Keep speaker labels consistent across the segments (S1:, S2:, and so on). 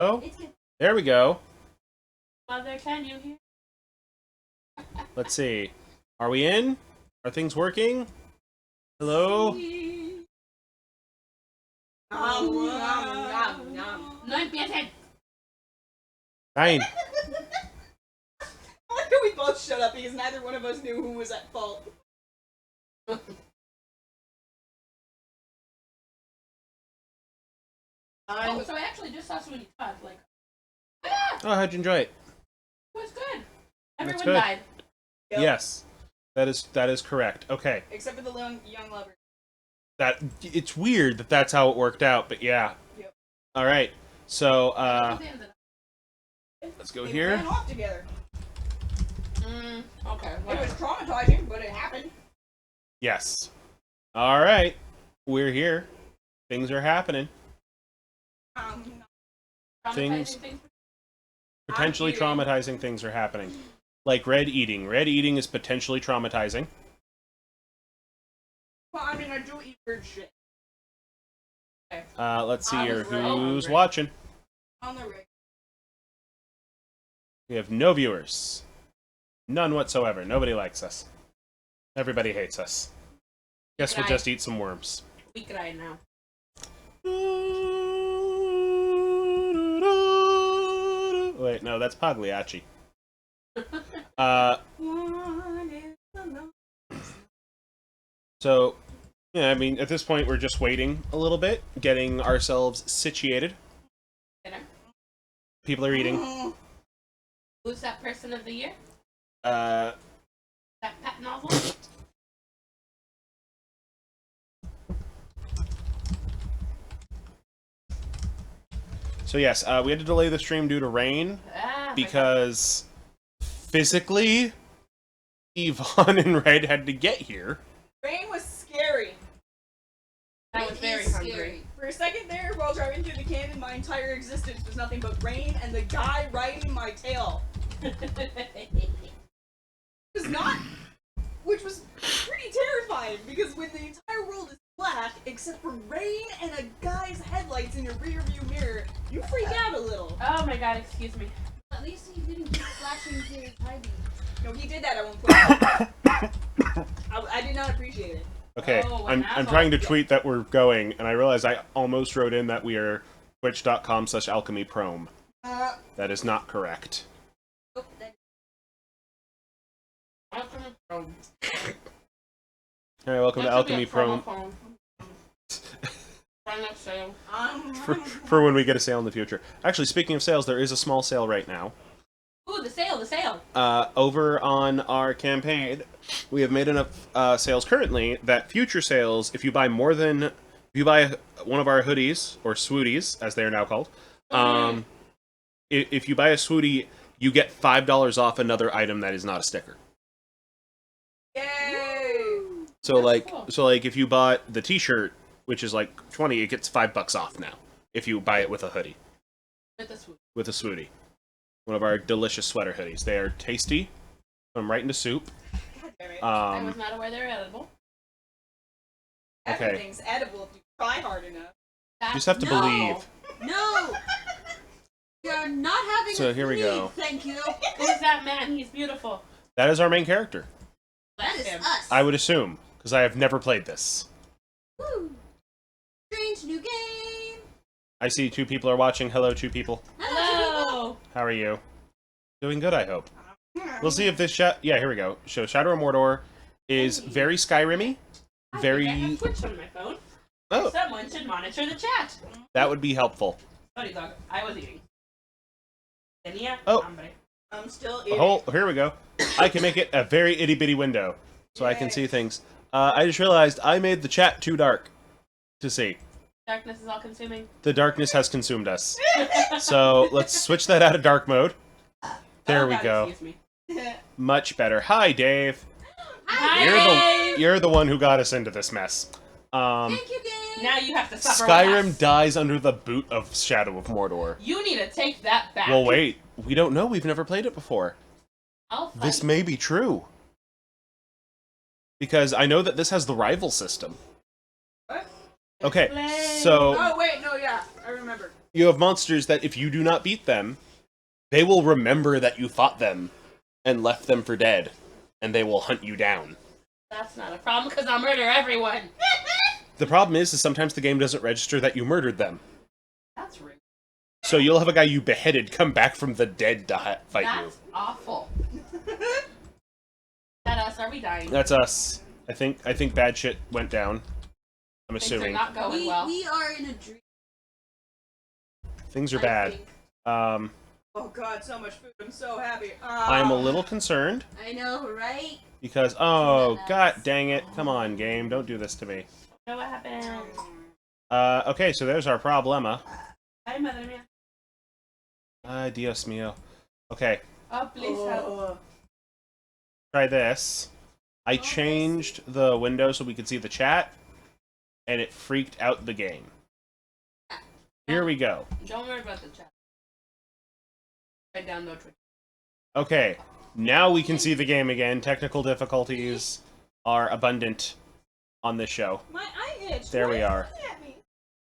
S1: Oh, there we go.
S2: Mother, can you hear?
S1: Let's see. Are we in? Are things working? Hello?
S2: No empiecen.
S1: Fine.
S3: Why do we both shut up because neither one of us knew who was at fault?
S2: Oh, so I actually just saw Sweeney Todd. Like,
S1: Oh, how'd you enjoy it?
S2: it was good. Everyone
S1: good.
S2: died.
S3: Yep.
S1: Yes. That is correct. Okay.
S3: Except for the young lover.
S1: It's weird that that's how it worked out, but yeah.
S3: Yep.
S1: All right. So, let's go
S3: They
S1: here.
S3: ran off together.
S2: Okay.
S3: It was traumatizing, but it happened.
S1: Yes. All right. We're here. Things are happening. Things potentially traumatizing things are happening. Like red eating. Red eating is potentially traumatizing.
S3: Well, I mean, I do eat weird shit.
S2: Okay.
S1: Let's see here.
S2: real
S1: Who's
S2: hungry.
S1: watching?
S3: On the rig.
S1: We have no viewers. None whatsoever. Nobody likes us. Everybody hates us. Guess we'll
S2: Right.
S1: just eat some worms.
S2: We cried now.
S1: Wait, no, that's Pagliacci. So, yeah, I mean, at this point, we're just waiting a little bit, getting ourselves situated.
S2: Dinner.
S1: People are eating.
S2: Who's that person of the year?
S1: Uh,
S2: That pet novel?
S1: so yes, we had to delay the stream due to rain because physically, Yvonne and Red had to get here.
S3: Rain was scary.
S2: I was very hungry.
S3: For a second there, while driving through the canyon, my entire existence was nothing but rain and the guy riding my tail. Was not, which was pretty terrifying because when the entire world is black except for rain and a guy's headlights in your rear view mirror, you freak out a little.
S2: Oh my god, excuse me.
S4: At least he didn't keep flashing to his high beam.
S3: No, he did that at one point. I did not appreciate it.
S1: Okay,
S2: Oh,
S1: I'm
S2: an
S1: trying to
S2: asshole.
S1: tweet that we're going, and I realize I almost wrote in that we are twitch.com/alchemyprome. That is not correct.
S4: Oh, that
S1: All right, welcome to Alchemy Prome. For when we get a sale in the future. Actually, speaking of sales, there is a small sale right now.
S2: Ooh, the sale, the sale.
S1: Over on our campaign, we have made enough sales currently that future sales, if you buy one of our hoodies, or swooties, as they are now called, if you buy a swootie, you get $5 off another item that is not a sticker.
S3: Yay!
S1: So
S2: That's cool.
S1: if you bought the t-shirt, which is like 20, it gets $5 off now if you buy it with a hoodie. With a swootie. One of our delicious sweater hoodies. They are tasty. Put them right into soup.
S3: God damn it.
S2: I was not aware they were edible.
S1: okay.
S3: Everything's edible if you try hard enough.
S1: You just have to
S2: No.
S1: believe.
S4: No! You're not having
S1: So
S4: a
S1: here we
S4: feed,
S1: go.
S4: thank you.
S2: Who's that man? He's beautiful.
S1: That is our main character.
S4: That is
S2: Him.
S4: us.
S1: I would assume, because I have never played this.
S4: Woo. Strange new game.
S1: I see 2 people are watching. Hello, 2 people.
S2: Hello.
S1: How are you? Doing good, I hope. We'll see if this yeah, here we go. So Shadow of Mordor is very Skyrim-y.
S2: I
S1: Very...
S2: have Twitch on my phone.
S1: Oh,
S2: Someone should monitor the chat.
S1: that would be helpful.
S2: Sorry, dog. I was eating. Tenía
S1: Oh.
S2: hambre.
S3: I'm still eating.
S1: Oh, here we go. I can make it a very itty-bitty window, so I can see things. I just realized I made the chat too dark to see.
S2: Darkness is all consuming.
S1: The darkness has consumed us. So let's switch that out of dark mode. There
S2: Oh,
S1: we
S2: God,
S1: go.
S2: Excuse me.
S1: Much better. Hi, Dave.
S2: Hi, Dave.
S1: You're the one who got us into this mess.
S4: Thank you, Dave.
S2: Now you have to suffer
S1: Skyrim
S2: with us.
S1: dies under the boot of Shadow of Mordor.
S2: You need to take that back.
S1: Well, wait. We don't know. We've never played it before.
S2: I'll fight.
S1: This may be true. Because I know that this has the rival system.
S3: What?
S1: Okay,
S2: Explain.
S1: so...
S3: Oh, wait, no, yeah. I remember.
S1: You have monsters that if you do not beat them, they will remember that you fought them and left them for dead, and they will hunt you down.
S2: That's not a problem because I'll murder everyone.
S1: The problem is sometimes the game doesn't register that you murdered them.
S2: That's rude.
S1: So you'll have a guy you beheaded come back from the dead to fight you.
S2: That's awful. Is that us? Are we dying?
S1: That's us. I think bad shit went down. I'm
S2: Things are
S1: assuming.
S2: not going well.
S4: We are in a dream.
S1: Things are
S2: I
S1: bad.
S2: think.
S3: Oh god, so much food. I'm so happy.
S1: I'm a little concerned
S4: I know, right?
S1: because, oh, god dang it. Come on, game. Don't do this to me.
S2: You know what happened?
S1: Okay, so there's our problema.
S2: Hi, mother man.
S1: Dios mío. Okay,
S2: Oh, please help.
S1: try this. I changed the window so we could see the chat, and it freaked out the game. Here we go.
S2: Don't worry about the chat. I download Twitch.
S1: Okay, now we can see the game again. Technical difficulties are abundant on this show.
S3: My eye itch.
S1: There
S3: Why
S1: we are.
S3: you looking at me?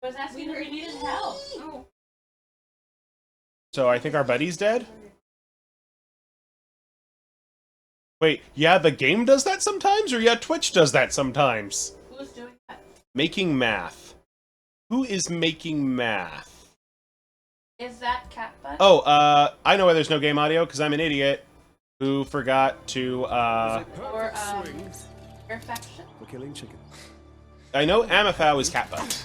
S2: I was asking if we needed help.
S3: Oh.
S1: So I think our buddy's dead? Wait, yeah, the game does that sometimes? Or yeah, Twitch does that sometimes?
S2: Who's doing that?
S1: Making math. Who is making math?
S2: Is that cat butt?
S1: Oh, I know why there's no game audio, because I'm an idiot who forgot to,
S2: Or, perfection?
S5: We're killing chicken.
S1: I know Amifau is cat butt.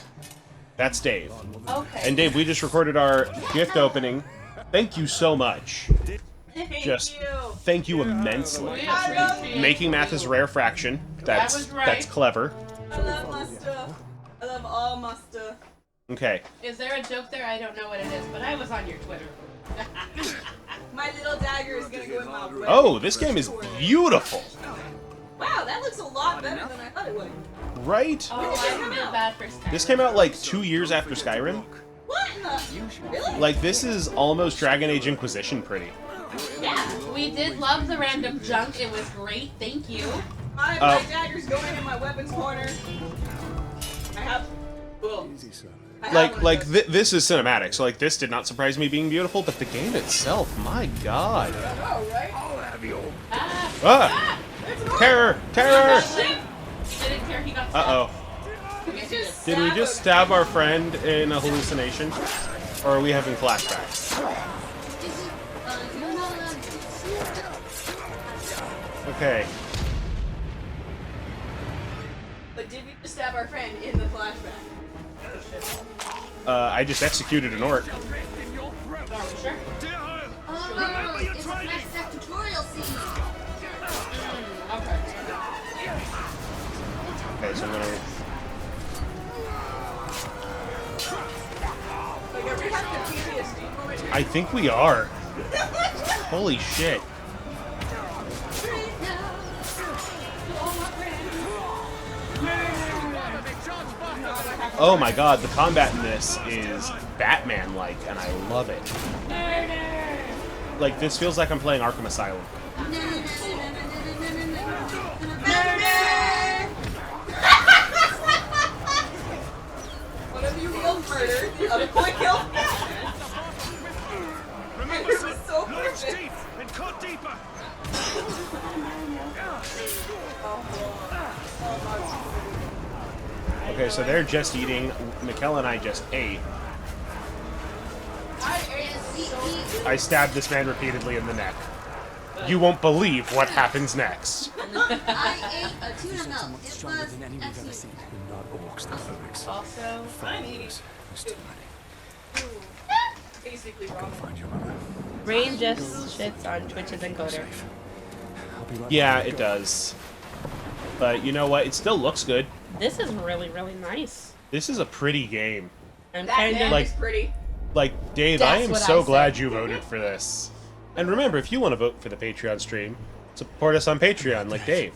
S1: That's Dave.
S2: Okay.
S1: And Dave, we just recorded our gift opening. Thank you so much. Just thank you immensely.
S2: We appreciate
S1: Making math is rare fraction. That's
S2: was right.
S1: that's clever.
S3: I love my stuff. I love all my stuff.
S1: Okay.
S2: Is there a joke there? I don't know what it is, but I was on your Twitter.
S3: My little dagger is gonna go in my web.
S1: Oh, this game is beautiful.
S3: Wow, that looks a lot better than I thought it would.
S1: Right?
S2: Oh, I feel bad for Skyrim.
S1: This came out like 2 years after Skyrim.
S3: What in the? Really?
S1: Like this is almost Dragon Age Inquisition pretty.
S2: Yeah, we did love the random junk. It was great. Thank you.
S3: My dagger's going in my weapons corner. I have. Cool.
S5: Easy, son.
S3: I have one of those.
S1: This is cinematic. So like this did not surprise me being beautiful, but the game itself, my god.
S3: Oh, right?
S5: I'll have you.
S1: Ah! Terror! Terror!
S2: He didn't care. He got
S1: Uh-oh. Did we just stab our friend in a hallucination? Or are we having flashbacks?
S4: You're not allowed to.
S1: Okay.
S3: But did we just stab our friend in the flashback?
S1: I just executed an orc.
S2: Are we sure?
S4: Oh, it's a flashback tutorial scene.
S2: Okay.
S1: Okay, so I'm gonna...
S3: Like, are we having a PTSD moment?
S1: I think we are. Holy shit. Oh my god, the combat in this is Batman-like, and I love it. Like, this feels like I'm playing Arkham Asylum.
S3: One of you killed murder, the other one killed Batman. It was so perfect.
S5: And cut deeper.
S1: Okay, so they're just eating. Mikkel and I just ate. I stabbed this man repeatedly in the neck. You won't believe what happens next.
S4: I ate a tuna melt.
S5: Much
S4: It
S5: stronger
S4: was
S5: than any we've ever
S4: excellent.
S5: seen. They're not orcs, they're hurrics.
S2: Also,
S3: I'm eating.
S5: Who's tonight?
S3: Basically wrong.
S5: Find your mother.
S2: Rain just shits on Twitch's encoder.
S5: I'll be right
S1: Yeah,
S5: back.
S1: it does. But you know what? It still looks good.
S2: This is really, really nice.
S1: This is a pretty game.
S2: I'm
S3: That
S2: kind
S3: man
S2: of
S1: like-
S3: is pretty.
S1: Like, Dave,
S2: That's
S1: I am
S2: what
S1: so
S2: I
S1: glad
S2: said.
S1: you voted for this. And remember, if you want to vote for the Patreon stream, support us on Patreon, like Dave.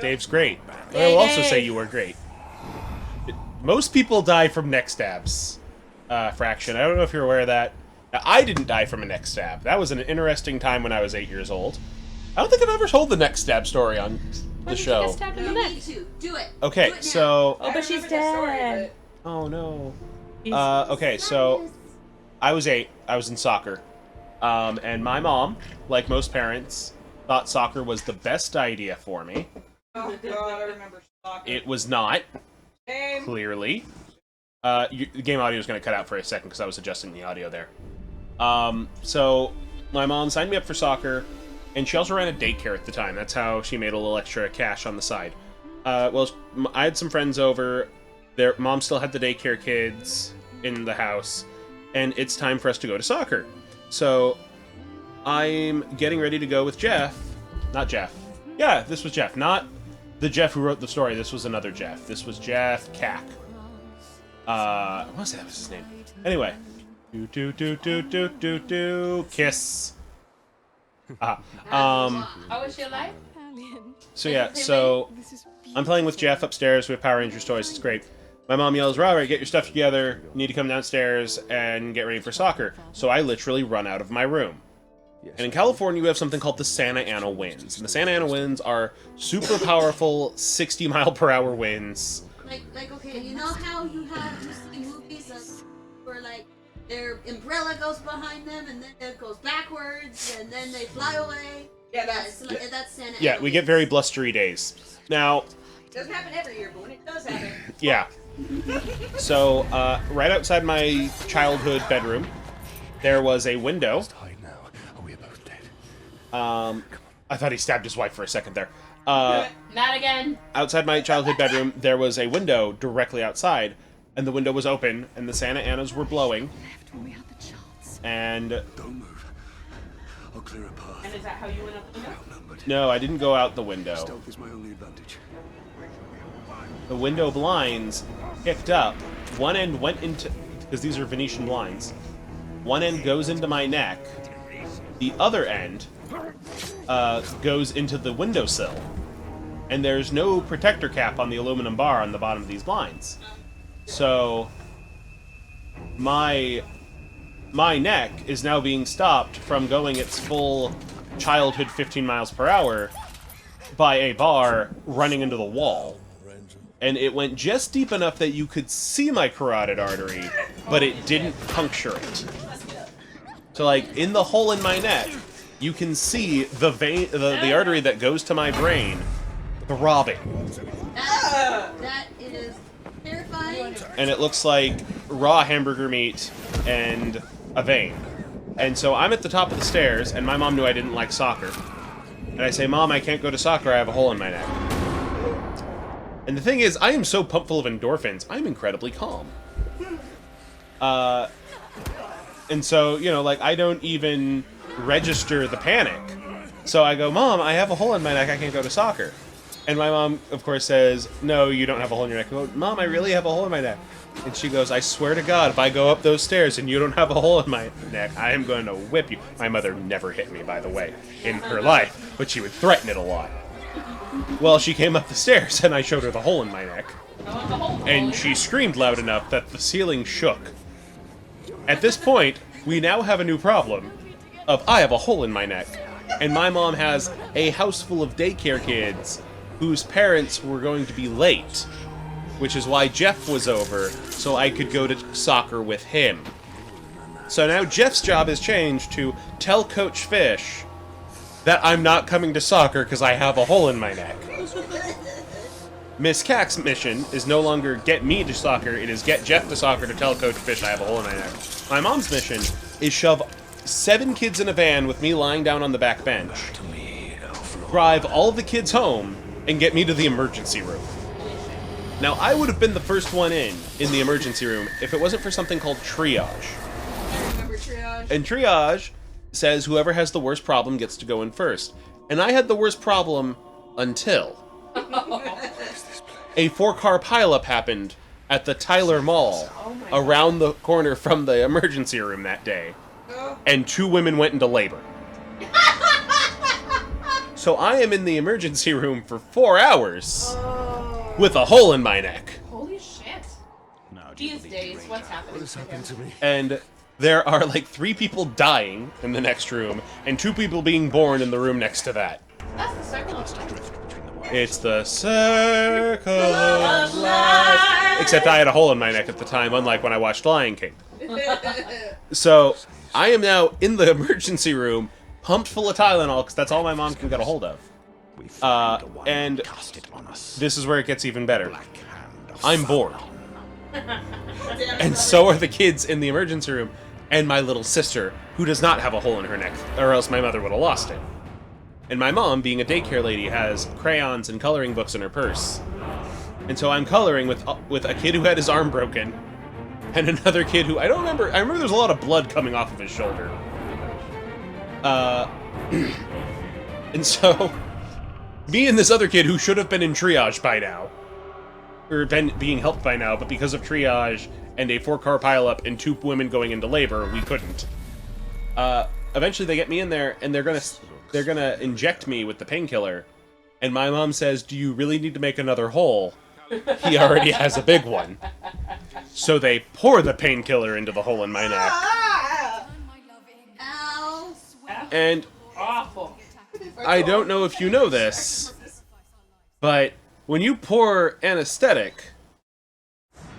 S1: Dave's great. I will also say you were great. Most people die from neck stabs, Fraction. I don't know if you're aware of that. Now, I didn't die from a neck stab. That was an interesting time when I was 8 years old. I don't think I've ever told the neck stab story on the show.
S2: Stabbed in the
S4: You
S2: neck.
S4: need to. Do it.
S1: Okay,
S4: Do it now.
S1: so...
S2: Oh, but she's
S3: I remember the story,
S2: dead.
S1: Oh, no.
S2: He's-
S1: Okay, so... I was 8. I was in soccer. And my mom, like most parents, thought soccer was the best idea for me.
S3: Oh god, I remember soccer.
S1: It was not,
S3: Game.
S1: clearly. The game audio is going to cut out for a second because I was adjusting the audio there. So my mom signed me up for soccer, and she also ran a daycare at the time. That's how she made a little extra cash on the side. Well, I had some friends over. Their mom still had the daycare kids in the house, and it's time for us to go to soccer. So I'm getting ready to go with Jeff. Not Jeff. Yeah, this was Jeff. Not the Jeff who wrote the story. This was another Jeff. This was Jeff Cack. What was that? Was his name? Anyway. Kiss.
S2: How was your life?
S1: So yeah, so I'm playing with Jeff upstairs with Power Rangers toys. It's great. My mom yells, Robert, get your stuff together. You need to come downstairs and get ready for soccer. So I literally run out of my room. And in California, we have something called the Santa Ana winds. And the Santa Ana winds are super powerful 60-mile-per-hour winds.
S4: Like, okay, you know how you have usually movies where, like, their umbrella goes behind them, and then it goes backwards, and then they fly away?
S3: Yeah, that's
S4: Santa Ana.
S1: Yeah, we get very blustery days. Now...
S3: It doesn't happen every year, but when it does happen...
S1: Yeah. So, right outside my childhood bedroom, there was a window.
S5: Hide now. Are we both dead?
S1: I thought he stabbed his wife for a second there.
S2: Not again.
S1: Outside my childhood bedroom, there was a window directly outside, and the window was open, and the Santa Anas were blowing. And...
S5: Don't move. I'll clear a path.
S3: And is that how you went up the window?
S5: Outnumbered.
S1: no, I didn't go out the window.
S5: Stealth is my only advantage.
S1: The window blinds picked up. One end went into... because these are Venetian blinds. One end goes into my neck. The other end goes into the windowsill. And there's no protector cap on the aluminum bar on the bottom of these blinds. So my neck is now being stopped from going its full childhood 15 miles per hour by a bar running into the wall. And it went just deep enough that you could see my carotid artery, but it didn't puncture it. So, like, in the hole in my neck, you can see the vein, the artery that goes to my brain throbbing.
S4: That is terrifying.
S1: And it looks like raw hamburger meat and a vein. And so I'm at the top of the stairs, and my mom knew I didn't like soccer. And I say, Mom, I can't go to soccer, I have a hole in my neck. And the thing is, I am so pumped full of endorphins, I'm incredibly calm. And so, you know, like, I don't even register the panic. So I go, Mom, I have a hole in my neck, I can't go to soccer. And my mom, of course, says, no, you don't have a hole in your neck. I go, Mom, I really have a hole in my neck. And she goes, I swear to God, if I go up those stairs and you don't have a hole in my neck, I am going to whip you. My mother never hit me, by the way, in her life, but she would threaten it a lot. Well, she came up the stairs, and I showed her the hole in my neck. And she screamed loud enough that the ceiling shook. At this point, we now have a new problem of I have a hole in my neck. And my mom has a house full of daycare kids whose parents were going to be late. Which is why Jeff was over, so I could go to soccer with him. So now Jeff's job has changed to tell Coach Fish that I'm not coming to soccer because I have a hole in my neck. Miss Cack's mission is no longer get me to soccer, it is get Jeff to soccer to tell Coach Fish I have a hole in my neck. My mom's mission is shove 7 kids in a van with me lying down on the back bench, drive all the kids home, and get me to the emergency room. Now, I would have been the first one in the emergency room if it wasn't for something called triage.
S3: I remember triage.
S1: And triage says whoever has the worst problem gets to go in first. And I had the worst problem until a 4-car pileup happened at the Tyler Mall around the corner from the emergency room that day. And 2 women went into labor. So I am in the emergency room for 4 hours with a hole in my neck.
S2: Holy shit. These days, what's happening?
S5: What's happened to me?
S1: And there are like 3 people dying in the next room and 2 people being born in the room next to that.
S2: That's the circle of life.
S1: It's the circle of life. Except I had a hole in my neck at the time, unlike when I watched Lion King. So I am now in the emergency room, pumped full of Tylenol, because that's all my mom can get a hold of. And this is where it gets even better. I'm bored. And so are the kids in the emergency room, and my little sister, who does not have a hole in her neck, or else my mother would have lost it. And my mom, being a daycare lady, has crayons and coloring books in her purse. And so I'm coloring with a kid who had his arm broken, and another kid who I remember there's a lot of blood coming off of his shoulder. And so me and this other kid who should have been in triage by now, or been being helped by now, but because of triage and a 4-car pileup and 2 women going into labor, we couldn't. Eventually they get me in there, and they're gonna inject me with the painkiller, and my mom says, "Do you really need to make another hole? He already has a big one." So they pour the painkiller into the hole in my neck.
S4: Ow.
S1: And
S2: Awful.
S1: I don't know if you know this, but when you pour anesthetic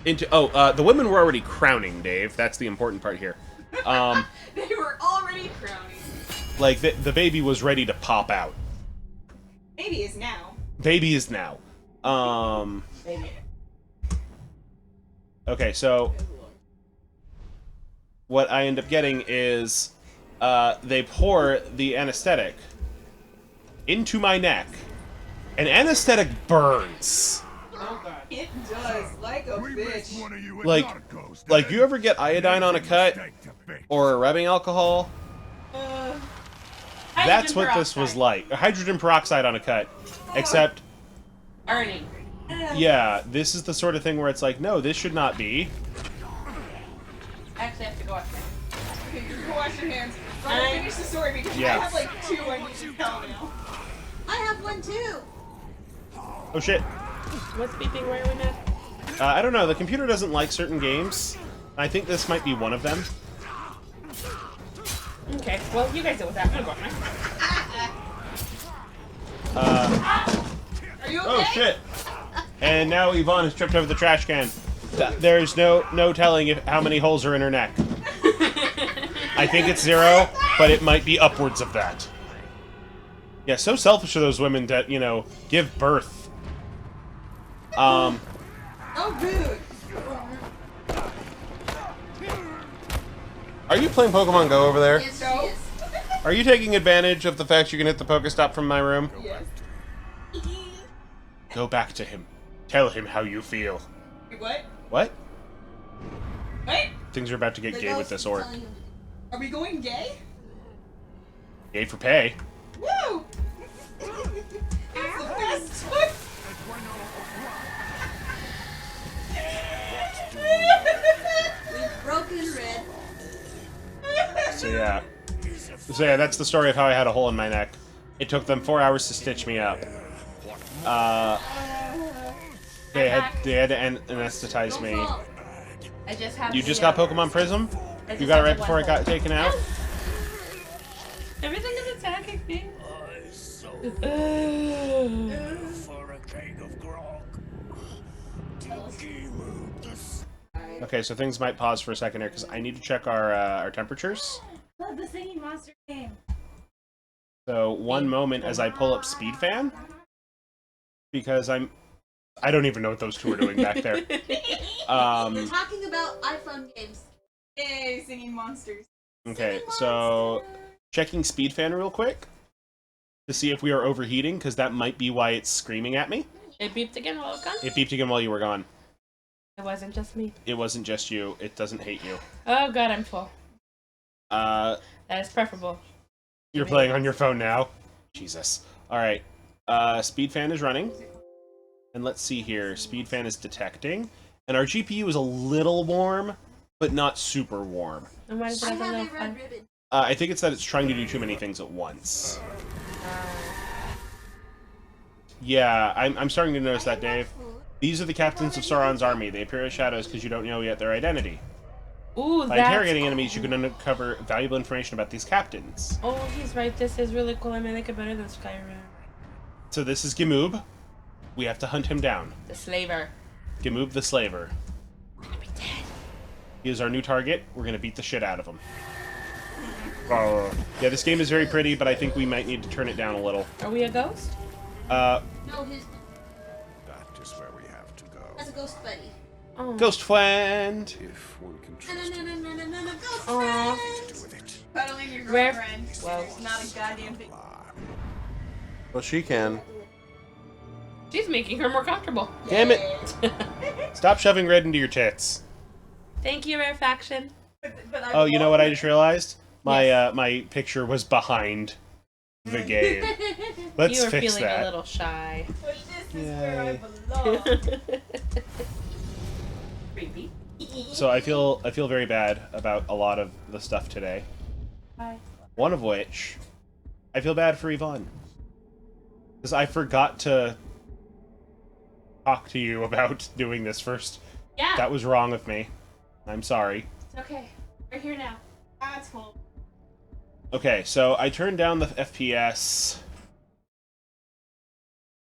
S1: into... the women were already crowning, Dave. That's the important part here.
S3: They were already crowning.
S1: Like, the baby was ready to pop out.
S3: Baby is now.
S1: Baby is now.
S2: Maybe.
S1: Okay, so what I end up getting is they pour the anesthetic into my neck, and anesthetic burns.
S2: Oh god.
S3: It does, like a bitch.
S1: Like you ever get iodine on a cut or rubbing alcohol? That's what this was like. Hydrogen peroxide on a cut, except
S2: Burning.
S1: yeah, this is the sort of thing where it's like, no, this should not be.
S2: I actually have to go wash my hands.
S3: Okay, you go wash your hands. I'm gonna finish the story because
S1: Yeah.
S3: I have like 2 I need to tell now.
S4: I have one too.
S1: Oh shit.
S2: What's beeping? Where are we at?
S1: I don't know. The computer doesn't like certain games. I think this might be one of them.
S2: Okay, well, you guys deal with that. I'm gonna go wash my hands.
S3: Are you okay?
S1: Oh shit! And now Yvonne has tripped over the trash can. There's no telling how many holes are in her neck. I think it's 0, but it might be upwards of that. Yeah, so selfish of those women that, you know, give birth.
S3: Oh, dude.
S1: Are you playing Pokemon Go over there?
S4: Yes,
S3: No.
S4: yes.
S1: Are you taking advantage of the fact you can hit the Pokestop from my room?
S3: Yes.
S1: Go back to him. Tell him how you feel.
S3: What?
S1: What?
S3: What?
S1: Things are about to get
S4: The
S1: gay with
S4: ghost
S1: this
S4: is
S1: orc.
S4: telling him-
S3: Are we going gay?
S1: Gay for pay.
S3: Woo! It's the best one.
S4: We've broken red.
S1: So yeah, that's the story of how I had a hole in my neck. It took them 4 hours to stitch me up. They had to anesthetize me.
S2: I just have.
S1: You just got Pokemon Prism? You got it right before it got taken out?
S2: Everything is attacking me.
S1: Okay, so things might pause for a second here because I need to check our temperatures.
S2: Love the singing monster game.
S1: So one moment as I pull up Speed Fan, because I don't even know what those two are doing back there.
S4: We're talking about iPhone games.
S3: Yay, singing monsters.
S1: Okay, so checking Speed Fan real quick to see if we are overheating, because that might be why it's screaming at me.
S2: It beeped again while I was gone.
S1: It beeped again while you were gone.
S2: It wasn't just me.
S1: It wasn't just you. It doesn't hate you.
S2: Oh god, I'm full.
S1: That
S2: is preferable.
S1: You're playing on your phone now? Jesus. Alright. Speed Fan is running. And let's see here. Speed Fan is detecting. And our GPU is a little warm, but not super warm.
S2: And why does it
S4: I
S2: have a
S4: have
S2: little
S4: a
S2: fun?
S4: red ribbon.
S1: I think it's that it's trying to do too many things at once. Yeah, I'm starting to notice that, Dave. These are the captains of Sauron's army. They appear as shadows because you don't know yet their identity.
S2: Ooh,
S1: By
S2: that's
S1: interrogating enemies, you can uncover valuable information about these captains.
S2: Oh, he's right. This is really cool. I mean, like it better than Skyrim.
S1: So this is Gimoob. We have to hunt him down.
S2: The slaver.
S1: Gimoob the Slaver.
S2: I'm gonna be dead.
S1: He is our new target. We're gonna beat the shit out of him. Yeah, this game is very pretty, but I think we might need to turn it down a little.
S2: Are we a ghost?
S4: No, his
S5: That is where we have to go.
S4: has a ghost buddy.
S2: Oh.
S1: Ghost friend.
S5: If one can
S4: No,
S5: trust him
S4: ghost
S2: Aw.
S4: friend.
S5: with it.
S3: Cuddling your
S2: Rare-
S3: girlfriend.
S2: Well-
S3: It's not a goddamn thing.
S1: Well, she can.
S2: She's making her more comfortable.
S1: Damn it! Stop shoving red into your tits.
S2: Thank you, Rarefaction.
S3: But I
S1: Oh, you know what I just realized? My
S2: Yes.
S1: my picture was behind the game. Let's
S2: You were
S1: fix
S2: feeling
S1: that.
S2: a little shy.
S3: But this is where I
S1: Yay.
S3: belong.
S2: Creepy.
S1: So I feel very bad about a lot of the stuff today.
S2: Hi.
S1: One of which, I feel bad for Yvonne. Because I forgot to talk to you about doing this first.
S2: Yeah.
S1: That was wrong of me. I'm sorry.
S2: It's okay. We're here now.
S3: That's cool.
S1: Okay, so I turned down the FPS.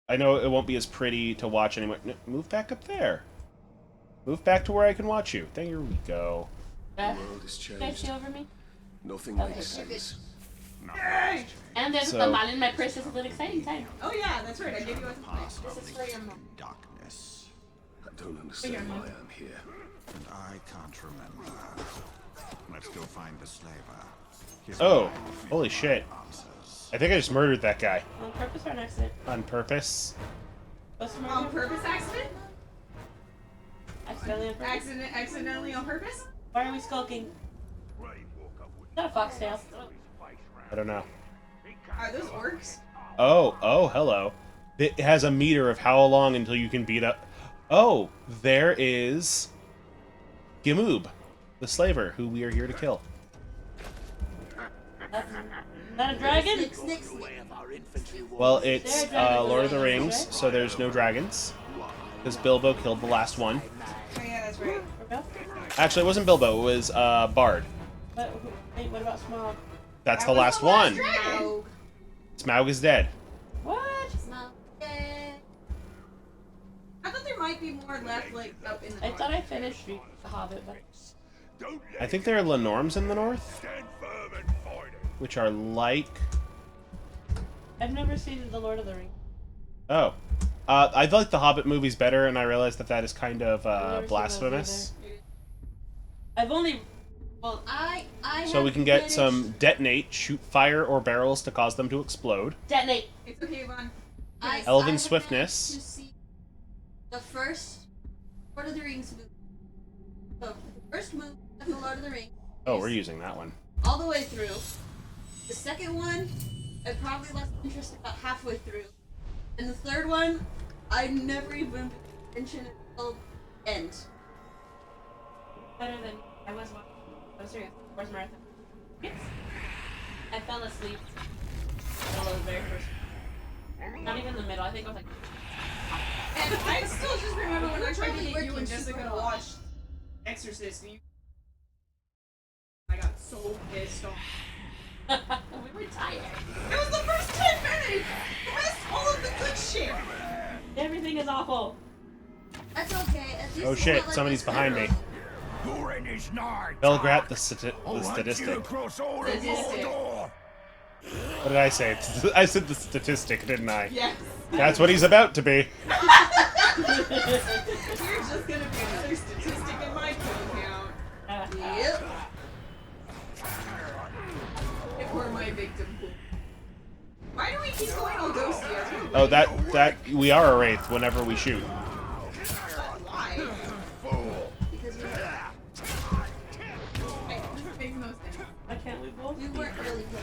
S1: I know it won't be as pretty to watch anymore. Move back up there. Move back to where I can watch you. There we go.
S5: The world has
S2: Can I
S5: changed.
S2: see over me?
S5: Nothing
S2: Okay,
S5: makes
S2: you're good.
S5: sense.
S2: And there's
S1: So-
S2: a tamal in my purse. This is an exciting time.
S3: Oh yeah, that's right. I gave you a complaint.
S2: This is for your mom.
S6: Darkness,
S5: I don't understand why I'm here.
S6: and I can't remember. Let's go find the slaver. His
S1: Oh,
S6: mind
S1: holy shit.
S6: answers.
S1: I think I just murdered that guy.
S2: On purpose or an accident?
S1: On purpose.
S2: What's the
S3: On
S2: murder?
S3: purpose accident?
S2: Accidentally on purpose?
S3: Accidentally on purpose?
S2: Why are we skulking? Is that a foxtail?
S1: I don't know.
S3: Are those orcs?
S1: Oh, hello. It has a meter of how long until you can beat up... Oh, there is... Gimoob, the slaver, who we are here to kill.
S2: Is that a dragon?
S4: Snick, snick, snick.
S1: Well, it's Lord of the Rings, so there's no dragons. Because Bilbo killed the last one.
S3: Oh yeah, that's right.
S2: For real?
S1: Actually, it wasn't Bilbo, it was Bard.
S2: Wait, what about Smog?
S1: That's
S3: That
S1: the
S3: was
S1: last
S3: the last
S1: one.
S3: dragon.
S4: Oh,
S1: Smaug is dead.
S2: What?
S4: smell. Yeah.
S3: I thought there might be more left, like, up in the
S2: I
S3: north.
S2: thought I finished The Hobbit, but...
S1: I think there are Lenorms in the north. Which are like...
S2: I've never seen The Lord of the Rings.
S1: Oh. I like the Hobbit movies better, and I realized that that is kind of
S2: I've never seen
S1: blasphemous.
S2: those either. I've only... Well,
S4: I
S1: So we
S4: have
S1: can get
S4: finished-
S1: some detonate, shoot fire or barrels to cause them to explode.
S2: detonate.
S3: It's okay, Yvonne.
S1: Elven
S4: I have
S1: swiftness.
S4: managed to see the first Lord of the Rings movie. So, the first movie of the Lord of the Rings,
S1: Oh, we're using that one.
S4: all the way through. The second one, I probably lost interest about halfway through. And the third one, I never even mentioned until the end.
S2: Better than I was watching. I'm serious. Where's Marathon? Yes. I fell asleep. Until the very first. Not even the middle. I think I was like.
S3: And I still just remember when I tried to
S4: Probably
S3: get you
S4: working
S3: and Jessica
S4: super
S3: to
S4: hard.
S3: watch Exorcist, and you... I got so pissed off.
S2: We were tired.
S3: It was the first 10 minutes! The rest, all of the good shit!
S2: Everything is awful.
S4: That's okay. At least
S1: Oh
S4: it's
S1: shit,
S4: not like
S1: somebody's
S4: this
S1: behind me.
S4: battle.
S1: Belgrat the statistic.
S3: Statistic.
S1: What did I say? I said the statistic, didn't I?
S3: Yes.
S1: That's what he's about to be.
S3: You're just gonna be another statistic in my kill count.
S4: Yep.
S3: Or my victim pool. Why do we keep going all ghosty?
S1: Oh, that we are a wraith whenever we shoot.
S3: Why?
S4: Because
S3: This makes no sense.
S2: Why can't we both?
S4: we weren't really good.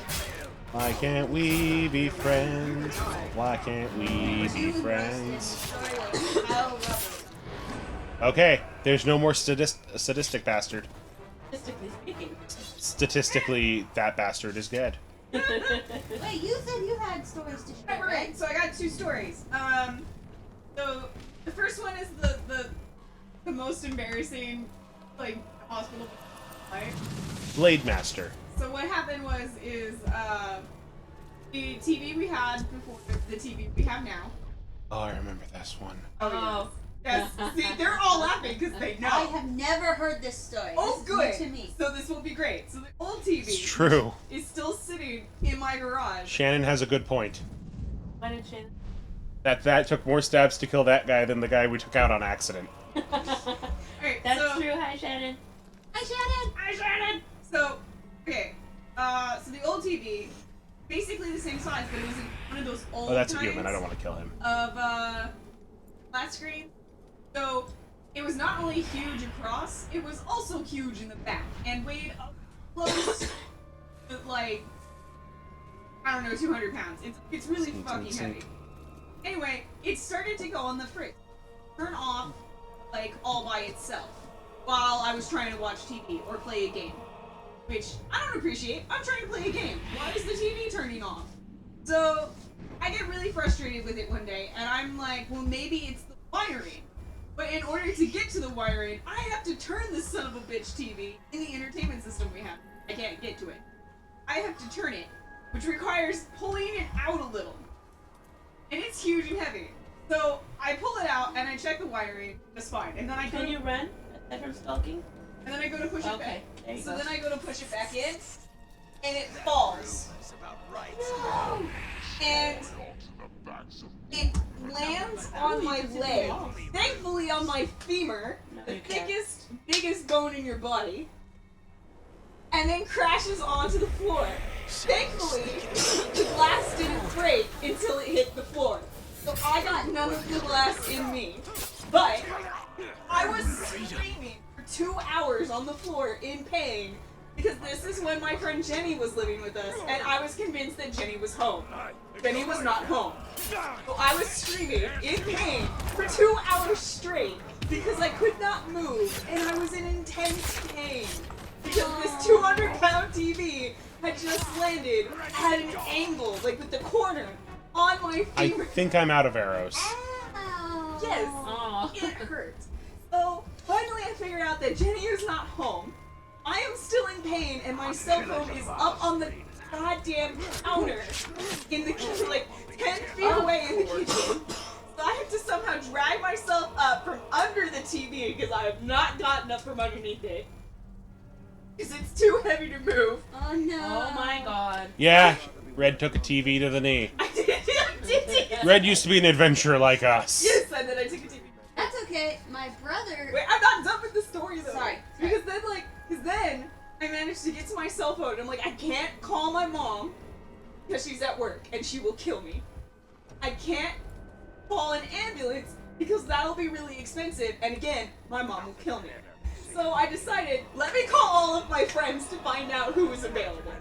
S1: Why can't we be friends? Why can't we be friends? Okay, there's no more sadistic bastard.
S2: Statistically speaking.
S1: Statistically, that bastard is dead.
S4: Wait, you said you had stories to share,
S3: Right,
S4: right?
S3: so I got two stories. So the first one is the most embarrassing, like, hospital, right?
S1: Blade Master.
S3: So what happened is the TV we had before the TV we have now.
S1: Oh, I remember this one.
S2: Oh.
S3: Yes. See, they're all laughing because they know.
S4: I have never heard this story.
S3: Oh,
S4: This
S3: good.
S4: is new to me.
S3: So this will be great. So the old TV
S1: It's true.
S3: is still sitting in my garage.
S1: Shannon has a good point.
S2: Why did Shannon?
S1: That took more stabs to kill that guy than the guy we took out on accident.
S3: Alright,
S2: That's
S3: so,
S2: true. Hi, Shannon.
S4: Hi, Shannon.
S3: Hi, Shannon! So, okay. So the old TV, basically the same size, but it was one of those old
S1: Oh, that's a
S3: kinds
S1: human. I don't want to kill him.
S3: of, flat screen. So, it was not only huge across, it was also huge in the back, and weighed close to, like, I don't know, 200 pounds. It's really fucking heavy. Anyway, it started to go on the fridge. Turn off, like, all by itself. While I was trying to watch TV or play a game. Which, I don't appreciate. I'm trying to play a game. Why is the TV turning off? So, I get really frustrated with it one day, and I'm like, well, maybe it's the wiring. But in order to get to the wiring, I have to turn this son of a bitch TV in the entertainment system we have. I can't get to it. I have to turn it, which requires pulling it out a little. And it's huge and heavy. So I pull it out and I check the wiring, it's fine. And then I go
S2: Can you run aside from stalking?
S3: and then I go to push it
S2: Okay, there
S3: back.
S2: you
S3: So
S2: go.
S3: then I go to push it back in, and it falls. And it lands on my leg. Thankfully on my femur, the
S2: you can't.
S3: biggest bone in your body. And then crashes onto the floor. Thankfully, the glass didn't break until it hit the floor. So I got none of the glass in me. But I was screaming for 2 hours on the floor in pain because this is when my friend Jenny was living with us and I was convinced that Jenny was home. Jenny was not home. So I was screaming in pain for 2 hours straight because I could not move and I was in intense pain. Because this 200-pound TV had just landed at an angle, like with the corner, on my
S1: I
S3: femur.
S1: think I'm out of arrows.
S4: Ow.
S3: Yes,
S2: Aw.
S3: it hurt. So finally I figured out that Jenny is not home. I am still in pain and my cell phone is up on the goddamn counter in the kitchen, like 10 feet away in the kitchen. So I have to somehow drag myself up from under the TV because I have not gotten up from underneath it. Because it's too heavy to move.
S4: Oh no.
S2: Oh my god.
S1: Yeah, Red took a TV to the knee.
S3: I did.
S1: Red used to be an adventurer like us.
S3: Yes, and then I took a TV.
S4: That's okay. My brother.
S3: Wait, I'm not done with the story though.
S4: Sorry.
S3: Because then I managed to get to my cell phone. I'm like, I can't call my mom because she's at work and she will kill me. I can't call an ambulance because that'll be really expensive. And again, my mom will kill me. So I decided, let me call all of my friends to find out who was available.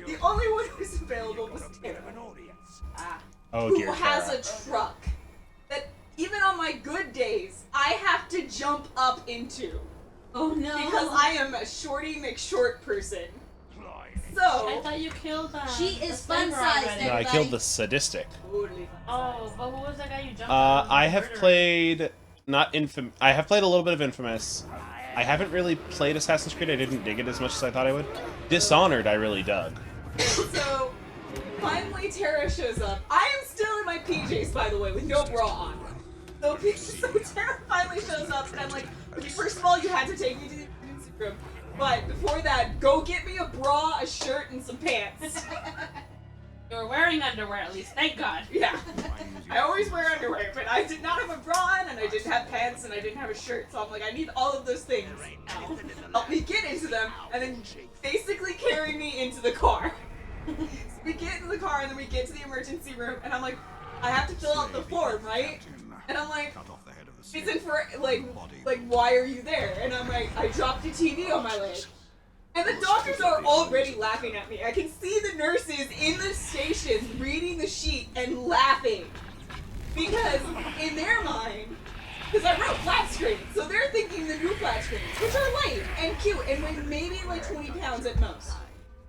S3: The only one who was available was Tim.
S1: Oh
S3: Who
S1: dear
S3: has
S1: Tara.
S3: a truck that even on my good days I have to jump up into
S4: Oh no.
S3: because I am a shorty McShort person.
S2: I
S3: So
S2: thought you killed
S4: She
S2: the
S4: is
S2: slaver
S4: fun-sized,
S2: already.
S1: No, I
S4: everybody.
S1: killed the sadistic.
S3: totally.
S2: Oh, but who was that guy you jumped on?
S1: I have
S2: Murderer.
S1: played I have played a little bit of Infamous. I haven't really played Assassin's Creed. I didn't dig it as much as I thought I would. Dishonored, I really dug.
S3: So finally Tara shows up. I am still in my PJs, by the way, with no bra on. So Tara finally shows up, and I'm like, okay, first of all, you had to take me to the emergency room. But before that, go get me a bra, a shirt, and some pants.
S2: You were wearing underwear at least, thank God.
S3: Yeah. I always wear underwear, but I did not have a bra on, and I didn't have pants, and I didn't have a shirt, so I'm like, I need all of those things. Help me get into them, and then basically carry me into the car. So we get in the car, and then we get to the emergency room, and I'm like, I have to fill out the form, right? And I'm like,
S6: Cut off the head of the
S3: isn't for, like, why are you there? And I'm like, I dropped a TV on my leg. And the doctors are already laughing at me. I can see the nurses in the station reading the sheet and laughing. Because in their mind, because I wrote flat screen, so they're thinking the new flat screens, which are light and cute and weigh maybe like 20 pounds at most.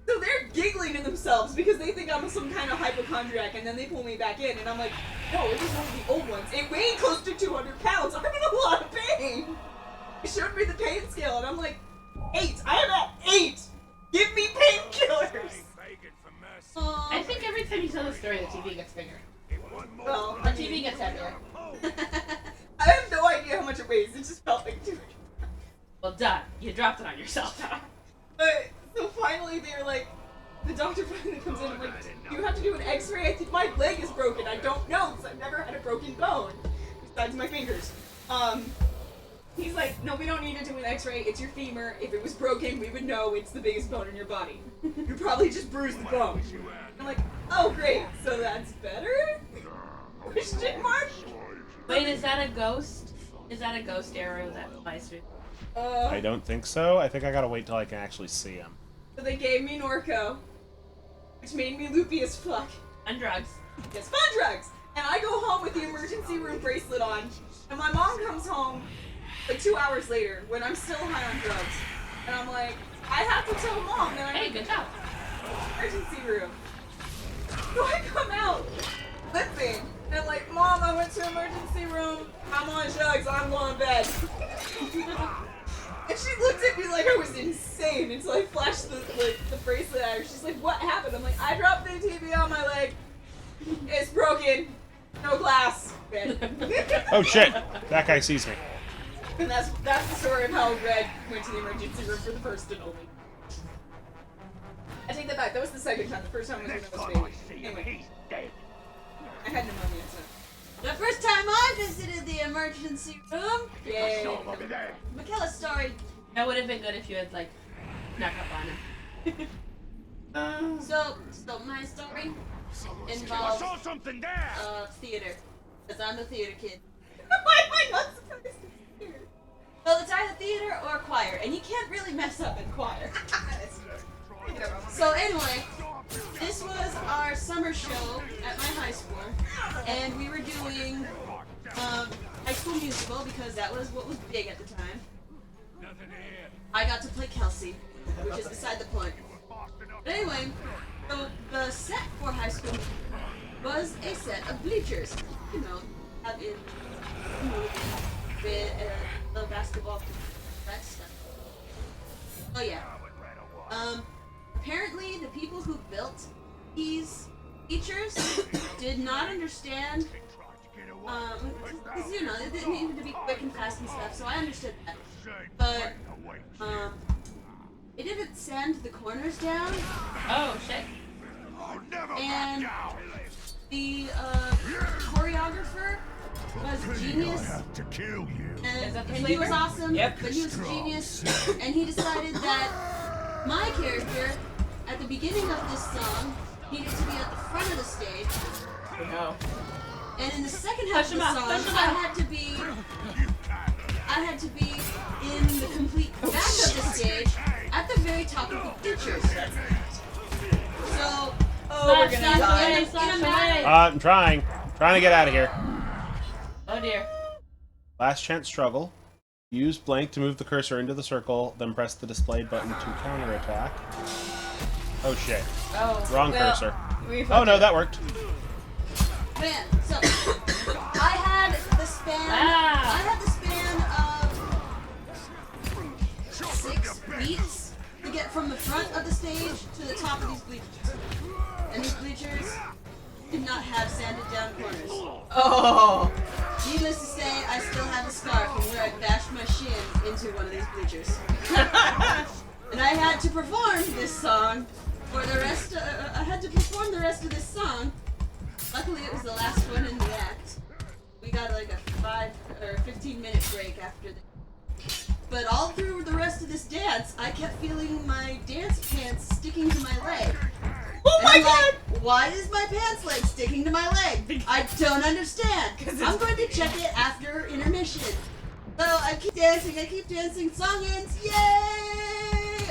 S3: So they're giggling to themselves because they think I'm some kind of hypochondriac, and then they pull me back in, and I'm like, no, it was one of the old ones. It weighed close to 200 pounds. I'm in a lot of pain. He showed me the pain scale, and I'm like, 8. I am at 8. Give me painkillers.
S2: I think every time you tell the story, the TV gets bigger.
S3: Well,
S2: The TV gets heavier.
S3: I have no idea how much it weighs. It just felt like 200.
S2: Well, done. You dropped it on yourself.
S3: But so finally they were like, the doctor finally comes in and like, you have to do an X-ray. I think my leg is broken. I don't know because I've never had a broken bone besides my fingers. He's like, no, we don't need to do an X-ray. It's your femur. If it was broken, we would know it's the biggest bone in your body. You probably just bruised the bone. I'm like, oh great, so that's better? Question mark?
S2: Wait, is that a ghost? Is that a ghost arrow that flies through?
S1: I don't think so. I think I gotta wait till I can actually see him.
S3: So they gave me Norco, which made me loopy as fuck.
S2: On drugs.
S3: Yes, fun drugs! And I go home with the emergency room bracelet on, and my mom comes home like 2 hours later when I'm still high on drugs. And I'm like, I have to tell mom that I'm
S2: Hey, good job.
S3: in the emergency room. So I come out limping, and I'm like, Mom, I went to emergency room, I'm on drugs, I'm going to bed. And she looked at me like I was insane until I flashed the bracelet at her. She's like, what happened? I'm like, I dropped the TV on my leg. It's broken. No glass. Bed.
S1: Oh shit! That guy sees me.
S3: And that's the story of how Red went to the emergency room for the first and only. I take that back. That was the second time. The first time was when I was baby. Anyway. I had pneumonia, so.
S4: The first time I visited the emergency room,
S3: Yay.
S4: Michaela's story.
S2: That would have been good if you had, like, snuck up on him.
S4: So my story involves
S6: something there.
S4: theater, because I'm a theater kid.
S3: Why am I not supposed to be here?
S4: So it's either theater or choir, and you can't really mess up in choir. So anyway, this was our summer show at my high school, and we were doing High School Musical because that was what was big at the time. I got to play Kelsey, which is beside the point. But anyway, so the set for High School Musical was a set of bleachers. You know, have in with the basketball, that stuff. Oh yeah. Apparently the people who built these features did not understand, because you know, they needed to be quick and fast and stuff, so I understood that. But, it didn't sand the corners down,
S2: Oh, shit.
S4: and the, choreographer was genius.
S6: To kill you.
S2: Is that the
S4: And he was
S2: flavor?
S4: awesome,
S2: Yep.
S4: but he was a genius, and he decided that my character, at the beginning of this song, needed to be at the front of the stage,
S2: No.
S4: and in the second half
S2: Push
S4: of the
S2: him
S4: song,
S2: out, push him
S4: I
S2: out.
S4: had to be in the complete back of the stage, at the very top of the bleachers. So,
S3: Oh, we're gonna
S2: Slash
S3: die.
S2: away, slash away.
S1: I'm trying to get out of here.
S2: Oh, dear.
S1: Last chance struggle. Use blank to move the cursor into the circle, then press the displayed button to counterattack. Oh shit.
S2: Oh.
S1: Wrong
S3: Well,
S1: cursor.
S3: we
S1: Oh
S3: fucked
S1: no,
S3: it.
S1: that worked.
S4: man, so I had the span.
S2: Ah.
S4: I had the span of 6 beats to get from the front of the stage to the top of these bleachers, and these bleachers did not have sanded down corners.
S3: Oh.
S4: Needless to say, I still have a scar from where I bashed my shin into one of these bleachers. And I had to perform this song for the rest. I had to perform the rest of this song. Luckily, it was the last one in the act. We got like a 5 or 15-minute break after that. But all through the rest of this dance, I kept feeling my dance pants sticking to my leg.
S3: Oh
S4: And
S3: my
S4: I'm
S3: god!
S4: like, why is my pants leg sticking to my leg? I don't understand. I'm going to check it after intermission. So I keep dancing, song ends, yay!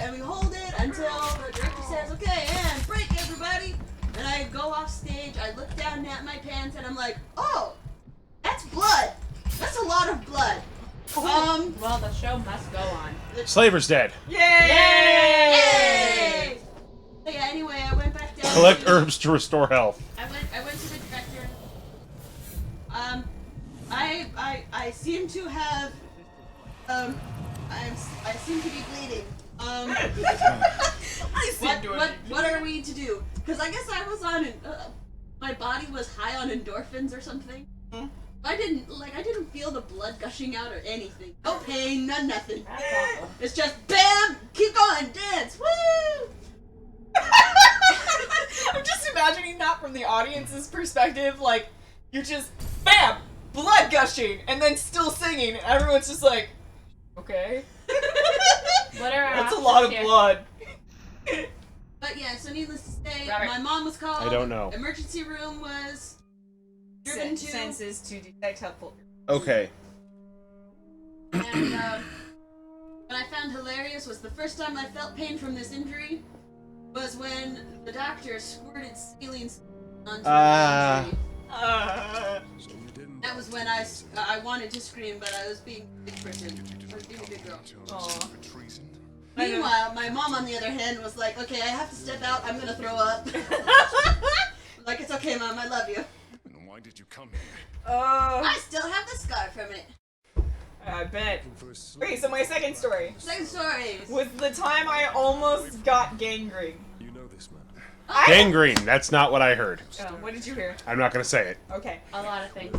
S4: And we hold it until the director says, okay, and break everybody. And I go off stage, I look down at my pants, and I'm like, oh, that's blood. That's a lot of blood.
S2: Well, the show must go on.
S1: Slaver's dead.
S3: Yay!
S4: Yay! So yeah, anyway, I went back down.
S1: Collect herbs to restore health.
S4: I went to the director. I seem to have, I seem to be bleeding. What are we to do? Because I guess I was on, my body was high on endorphins or something. I didn't feel the blood gushing out or anything. No pain, nothing.
S2: That's awful.
S4: It's just BAM! Keep going, dance! Woo!
S3: I'm just imagining that from the audience's perspective, like, you're just, BAM! Blood gushing! And then still singing, and everyone's just like, okay.
S2: What are our
S3: That's a
S2: options
S3: lot of
S2: here?
S3: blood.
S4: But yeah, so needless to say,
S2: Robert.
S4: my mom was called.
S1: I don't know.
S4: Emergency room was driven to.
S3: Senses to detect helpful.
S1: Okay.
S4: And what I found hilarious was the first time I felt pain from this injury was when the doctor squirted saline onto my injury.
S5: So you didn't.
S4: That was when I wanted to scream, but I was being a big person. I was being a big girl.
S3: Aw.
S5: For treason.
S4: Meanwhile, my mom, on the other hand, was like, okay, I have to step out. I'm gonna throw up. Like, it's okay, Mom. I love you.
S5: And why did you come here?
S4: I still have the scar from it.
S3: I bet.
S5: Looking for a slave?
S3: Okay, so my second story
S4: Second story.
S3: was the time I almost got gangrene.
S5: You know this man.
S1: Gangrene. That's not what I heard.
S3: Oh, what did you hear?
S1: I'm not gonna say it.
S3: Okay.
S2: A lot of things.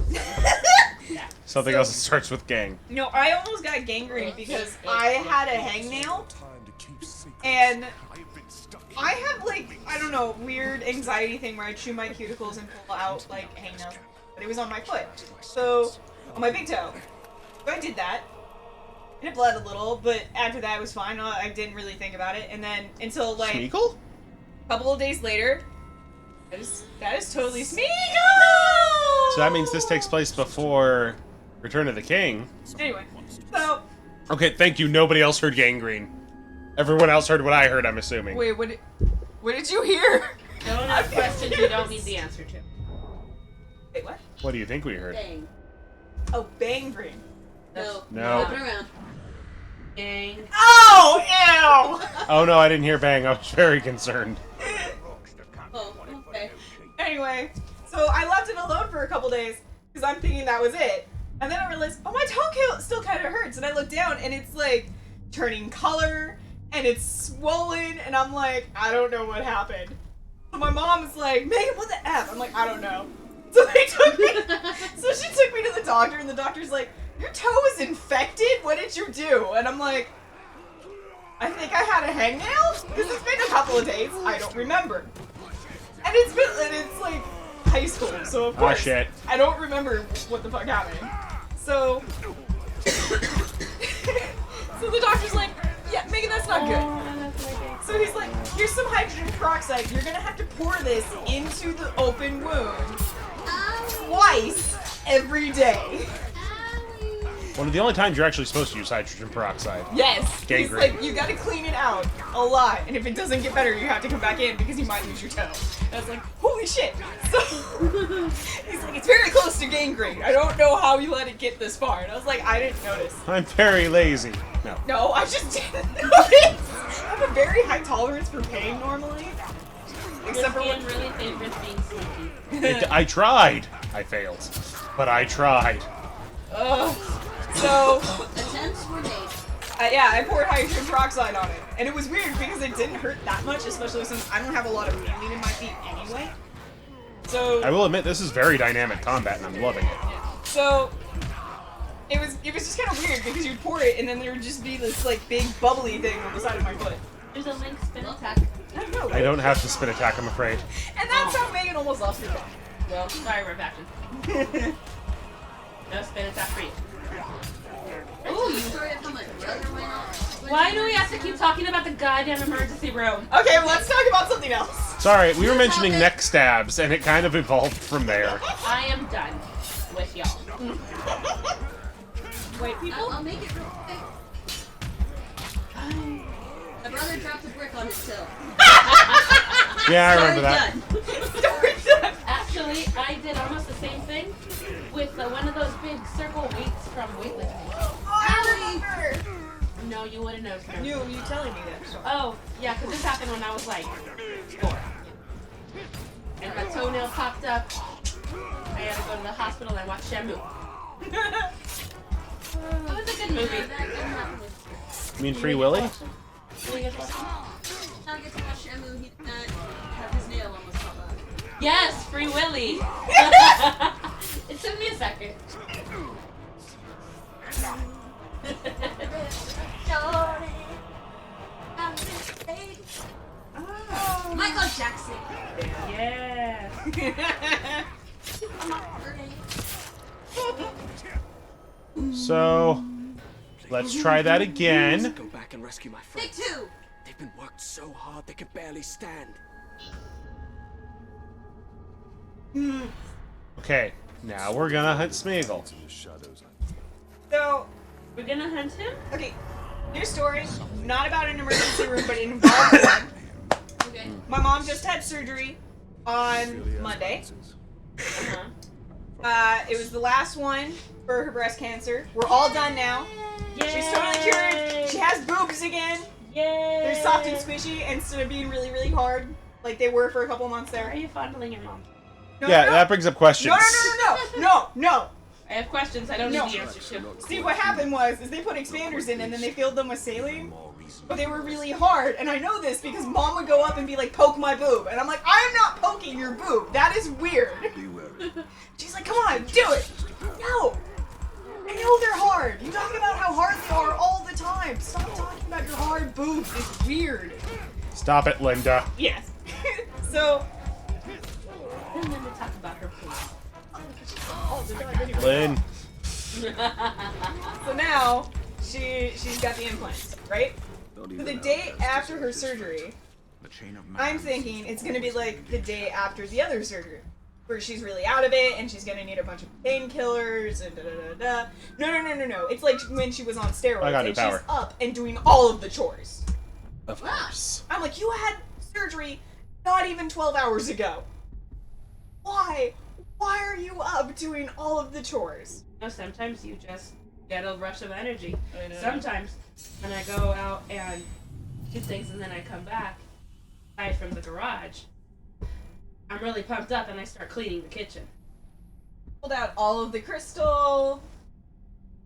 S2: Yeah.
S1: Something else that starts with gang.
S3: No, I almost got gangrene because I had a hangnail,
S5: Time to keep secrets.
S3: and
S5: I have been stuck
S3: I have, like, I don't know, weird anxiety thing where I chew my cuticles and pull out, like, hangnails. But it was on my foot. So, on my big toe. So I did that. And it bled a little, but after that it was fine. I didn't really think about it. And then, until, like,
S1: Smeagol?
S3: a couple of days later, that is totally Smeagol!
S1: So that means this takes place before Return of the King.
S3: Anyway, so,
S1: Okay, thank you. Nobody else heard gangrene. Everyone else heard what I heard, I'm assuming.
S3: wait, what did you hear?
S2: Don't ask questions you don't need the answer to.
S3: Wait, what?
S1: What do you think we heard?
S4: Dang.
S3: Oh, gangrene.
S4: No.
S1: No.
S4: Flip it around.
S2: Dang.
S3: Oh, ew!
S1: Oh no, I didn't hear bang. I was very concerned.
S4: Oh, okay.
S3: Anyway, so I left it alone for a couple days because I'm thinking that was it. And then I realized, oh, my toe still kind of hurts. And I look down and it's like turning color and it's swollen. And I'm like, I don't know what happened. So my mom's like, Megan, what the F? I'm like, I don't know. So they took me. So she took me to the doctor, and the doctor's like, your toe is infected? What did you do? And I'm like, I think I had a hangnail? Because it's been a couple of days. I don't remember. And it's like high school, so of
S1: Oh
S3: course
S1: shit.
S3: I don't remember what the fuck happened. So so the doctor's like, yeah, Megan, that's not good.
S2: Oh, that's my day.
S3: So he's like, here's some hydrogen peroxide. You're gonna have to pour this into the open wound twice every day.
S1: One of the only times you're actually supposed to use hydrogen peroxide.
S3: Yes. He's
S1: Gangrene.
S3: like, you gotta clean it out a lot, and if it doesn't get better, you have to come back in because you might lose your toe. And I was like, holy shit. So he's like, it's very close to gangrene. I don't know how you let it get this far. And I was like, I didn't notice.
S1: I'm very lazy. No.
S3: No, I just didn't notice. I have a very high tolerance for pain normally. Except for
S2: Skin
S3: when
S2: really favors being sneaky.
S1: I tried. I failed. But I tried.
S3: So,
S4: Attempts were made.
S3: yeah, I poured hydrogen peroxide on it. And it was weird because it didn't hurt that much, especially since I don't have a lot of feeling in my feet anyway. So,
S1: I will admit, this is very dynamic combat, and I'm loving it.
S3: so it was just kind of weird because you'd pour it and then there would just be this like big bubbly thing on the side of my foot.
S2: There's a link spin attack.
S3: I don't know.
S1: I don't have to spin attack, I'm afraid.
S3: And that's how Megan almost lost her toe.
S2: Well, sorry, we're back. No spin attack for you.
S4: Oh, you story of how my brother went off.
S2: Why do we have to keep talking about the goddamn emergency room?
S3: Okay, well, let's talk about something else.
S1: Sorry, we were mentioning neck stabs, and it kind of evolved from there.
S2: I am done with y'all.
S3: Wait, people?
S4: I'll make it real quick. My brother dropped a brick on his toe.
S1: Yeah, I remember
S4: Story
S1: that.
S4: done.
S3: Story time.
S2: Actually, I did almost the same thing with one of those big circle weights from weightlifting.
S3: Oh, I remember.
S2: No, you wouldn't know.
S3: You telling me that. So.
S2: Oh, yeah, because this happened when I was like 4. And my toenail popped up. I had to go to the hospital and I watched Shamu. It was a good movie.
S4: That didn't happen with
S1: You mean Free Willy?
S2: Did you get to watch it?
S4: Now get to watch Shamu. He did not have his nail almost pop out.
S2: Yes, Free Willy. It took me a a second.
S3: Oh.
S4: Michael Jackson.
S2: Yeah.
S1: So, let's try that again.
S7: Go back and rescue my
S4: Take
S7: friends.
S4: 2.
S7: They've been worked so hard they can barely stand.
S1: Okay, now we're gonna hunt Smeagol.
S5: In the shadows.
S3: So,
S2: We're gonna hunt him?
S3: okay, new story. Not about an emergency room, but it involves one.
S4: Okay.
S3: My mom just had surgery on Monday.
S2: Uh-huh.
S3: It was the last one for her breast cancer. We're all done now.
S2: Yay!
S3: She's totally cured. She has boobs again.
S2: Yay!
S3: They're soft and squishy instead of being really, really hard, like they were for a couple months
S2: Are
S3: there.
S2: you fondling your mom?
S3: No,
S1: Yeah,
S3: no,
S1: that brings up questions.
S3: no.
S2: I have questions I don't
S3: No.
S2: need the answers to.
S3: See, what happened was, is they put expanders in and then they filled them with saline, but they were really hard. And I know this because Mom would go up and be like, poke my boob. And I'm like, I am not poking your boob. That is weird. She's like, come on, do it. No. I know they're hard. You talk about how hard they are all the time. Stop talking about your hard boobs. It's weird.
S1: Stop it, Linda.
S3: Yes. So,
S2: And then to talk about her food.
S1: Lynn.
S3: so now she's got the implants, right? So the day after her surgery,
S6: The chain of
S3: I'm thinking it's gonna be like the day after the other surgery, where she's really out of it and she's gonna need a bunch of painkillers and da da da da. No. It's like when she was on steroids
S1: I got
S3: and
S1: new power.
S3: she's up and doing all of the chores.
S1: Of course.
S3: I'm like, you had surgery not even 12 hours ago. Why? Why are you up doing all of the chores?
S2: No, sometimes you just get a rush of energy.
S3: I know.
S2: Sometimes when I go out and do things and then I come back, aside from the garage, I'm really pumped up and I start cleaning the kitchen.
S3: Pulled out all of the crystal.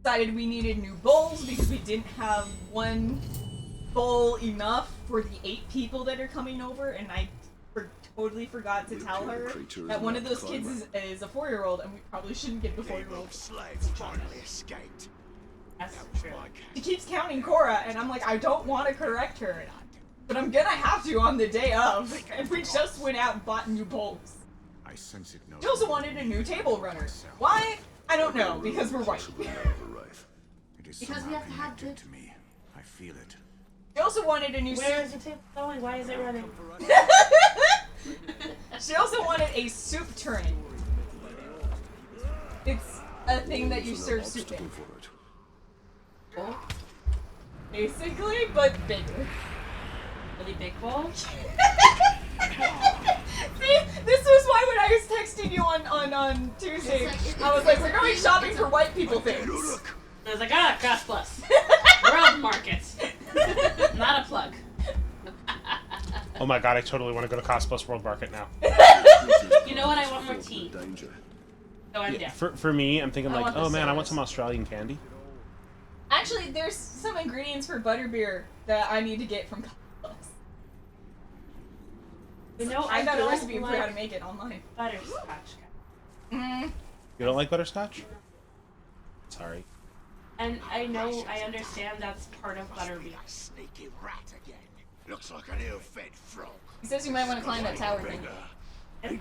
S3: Decided we needed new bowls because we didn't have one bowl enough for the 8 people that are coming over, and I totally forgot to tell her that one of those kids is a 4-year-old, and we probably shouldn't give the 4-year-old.
S6: slaves finally escaped.
S2: That's true.
S3: She keeps counting Cora, and I'm like, I don't want to correct her, but I'm gonna have to on the day of. And we just went out and bought new bowls.
S6: I sense it.
S3: She also wanted a new table runner. Why? I don't know, because we're white.
S6: It is
S4: Because we
S6: somehow
S4: have to have
S6: connected
S4: the-
S6: to me. I feel it.
S3: She also wanted a new
S2: Where is
S3: soup.
S2: the table going? Why is it running?
S3: She also wanted a soup turret. It's a thing that you serve soup in,
S2: Bowl?
S3: basically, but bigger.
S2: Really big bowl?
S3: See, this was why when I was texting you on Tuesday, I was like, we're going shopping for white people things.
S2: I was like, cost plus. World market. Not a plug.
S1: Oh my god, I totally want to go to Cost Plus World Market now.
S2: You know what? I want more tea. So I'm down.
S1: For me, I'm thinking
S2: I
S1: like,
S2: want the
S1: oh man, I want
S2: sodas.
S1: some Australian candy.
S3: Actually, there's some ingredients for butterbeer that I need to get from Costco.
S2: You know,
S3: I got a
S2: don't
S3: recipe for how to
S2: like
S3: make it online.
S2: butterscotch.
S3: Mm.
S1: You don't like butterscotch? Sorry.
S2: And I know, I understand that's part of butterbeer.
S6: Sneaky rat again. Looks like an ill-fed frog.
S3: He says you might want to climb that tower thing.
S1: I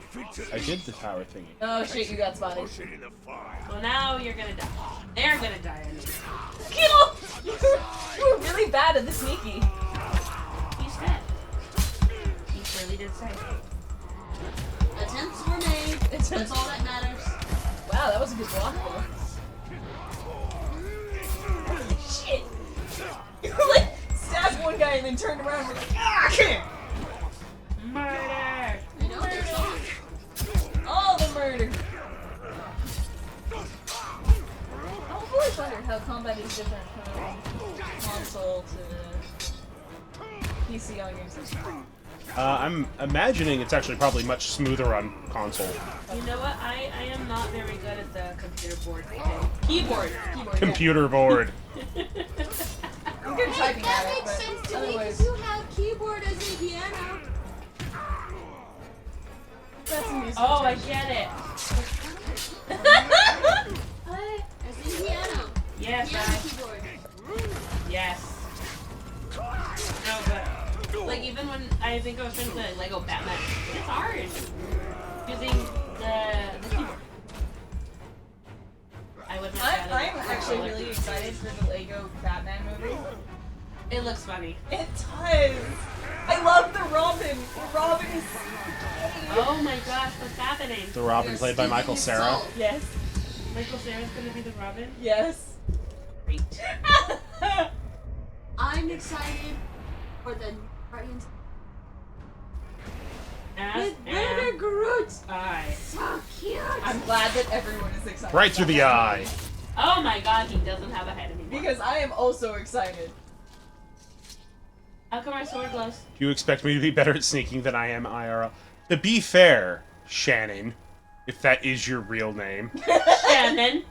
S1: did the tower thingy.
S3: Oh shit, you got spotted.
S6: In the fire.
S2: Well, now you're gonna die. They're gonna die anyway.
S3: Kill! You were really bad at the sneaky.
S2: He's dead. He really did say.
S4: Attempts were made. That's all that matters.
S3: Wow, that was a good block though. Shit! You like stabbed one guy and then turned around and were like, ah, I can't!
S2: Murder!
S4: I know there's some.
S3: All the murder! I've always wondered how combat is different from console to PC audiences.
S1: I'm imagining it's actually probably much smoother on console.
S2: You know what? I am not very good at the computer board thing. Keyboard.
S3: Keyboard.
S1: Computer board.
S3: Yeah. I'm good at typing
S4: That
S3: at it,
S4: makes
S3: but
S4: sense to me
S3: otherwise,
S4: because you have keyboard as in piano.
S3: that's a music.
S2: Oh, I get it. Yes,
S4: Piano keyboard.
S2: yes. No, but like even when I think I was trying to play Lego Batman, it's hard using the keyboard. I would not.
S3: I'm actually really excited for the Lego Batman movie.
S2: It looks funny.
S3: It does. I love the Robin. The Robin is so gay.
S2: Oh my gosh, what's happening?
S1: The Robin played by Michael Cera.
S3: Yes.
S2: Michael Cera's gonna be the Robin?
S3: Yes.
S2: Great.
S4: I'm excited for the Guardians.
S2: As
S4: With Better Groot.
S2: I.
S4: So cute.
S3: I'm glad that everyone is excited.
S1: Right through the eye.
S2: Oh my god, he doesn't have a head anymore.
S3: Because I am also excited.
S2: How come our sword glows?
S1: Do you expect me to be better at sneaking than I am IRL? To be fair, Shannon, if that is your real name.
S2: Shannon.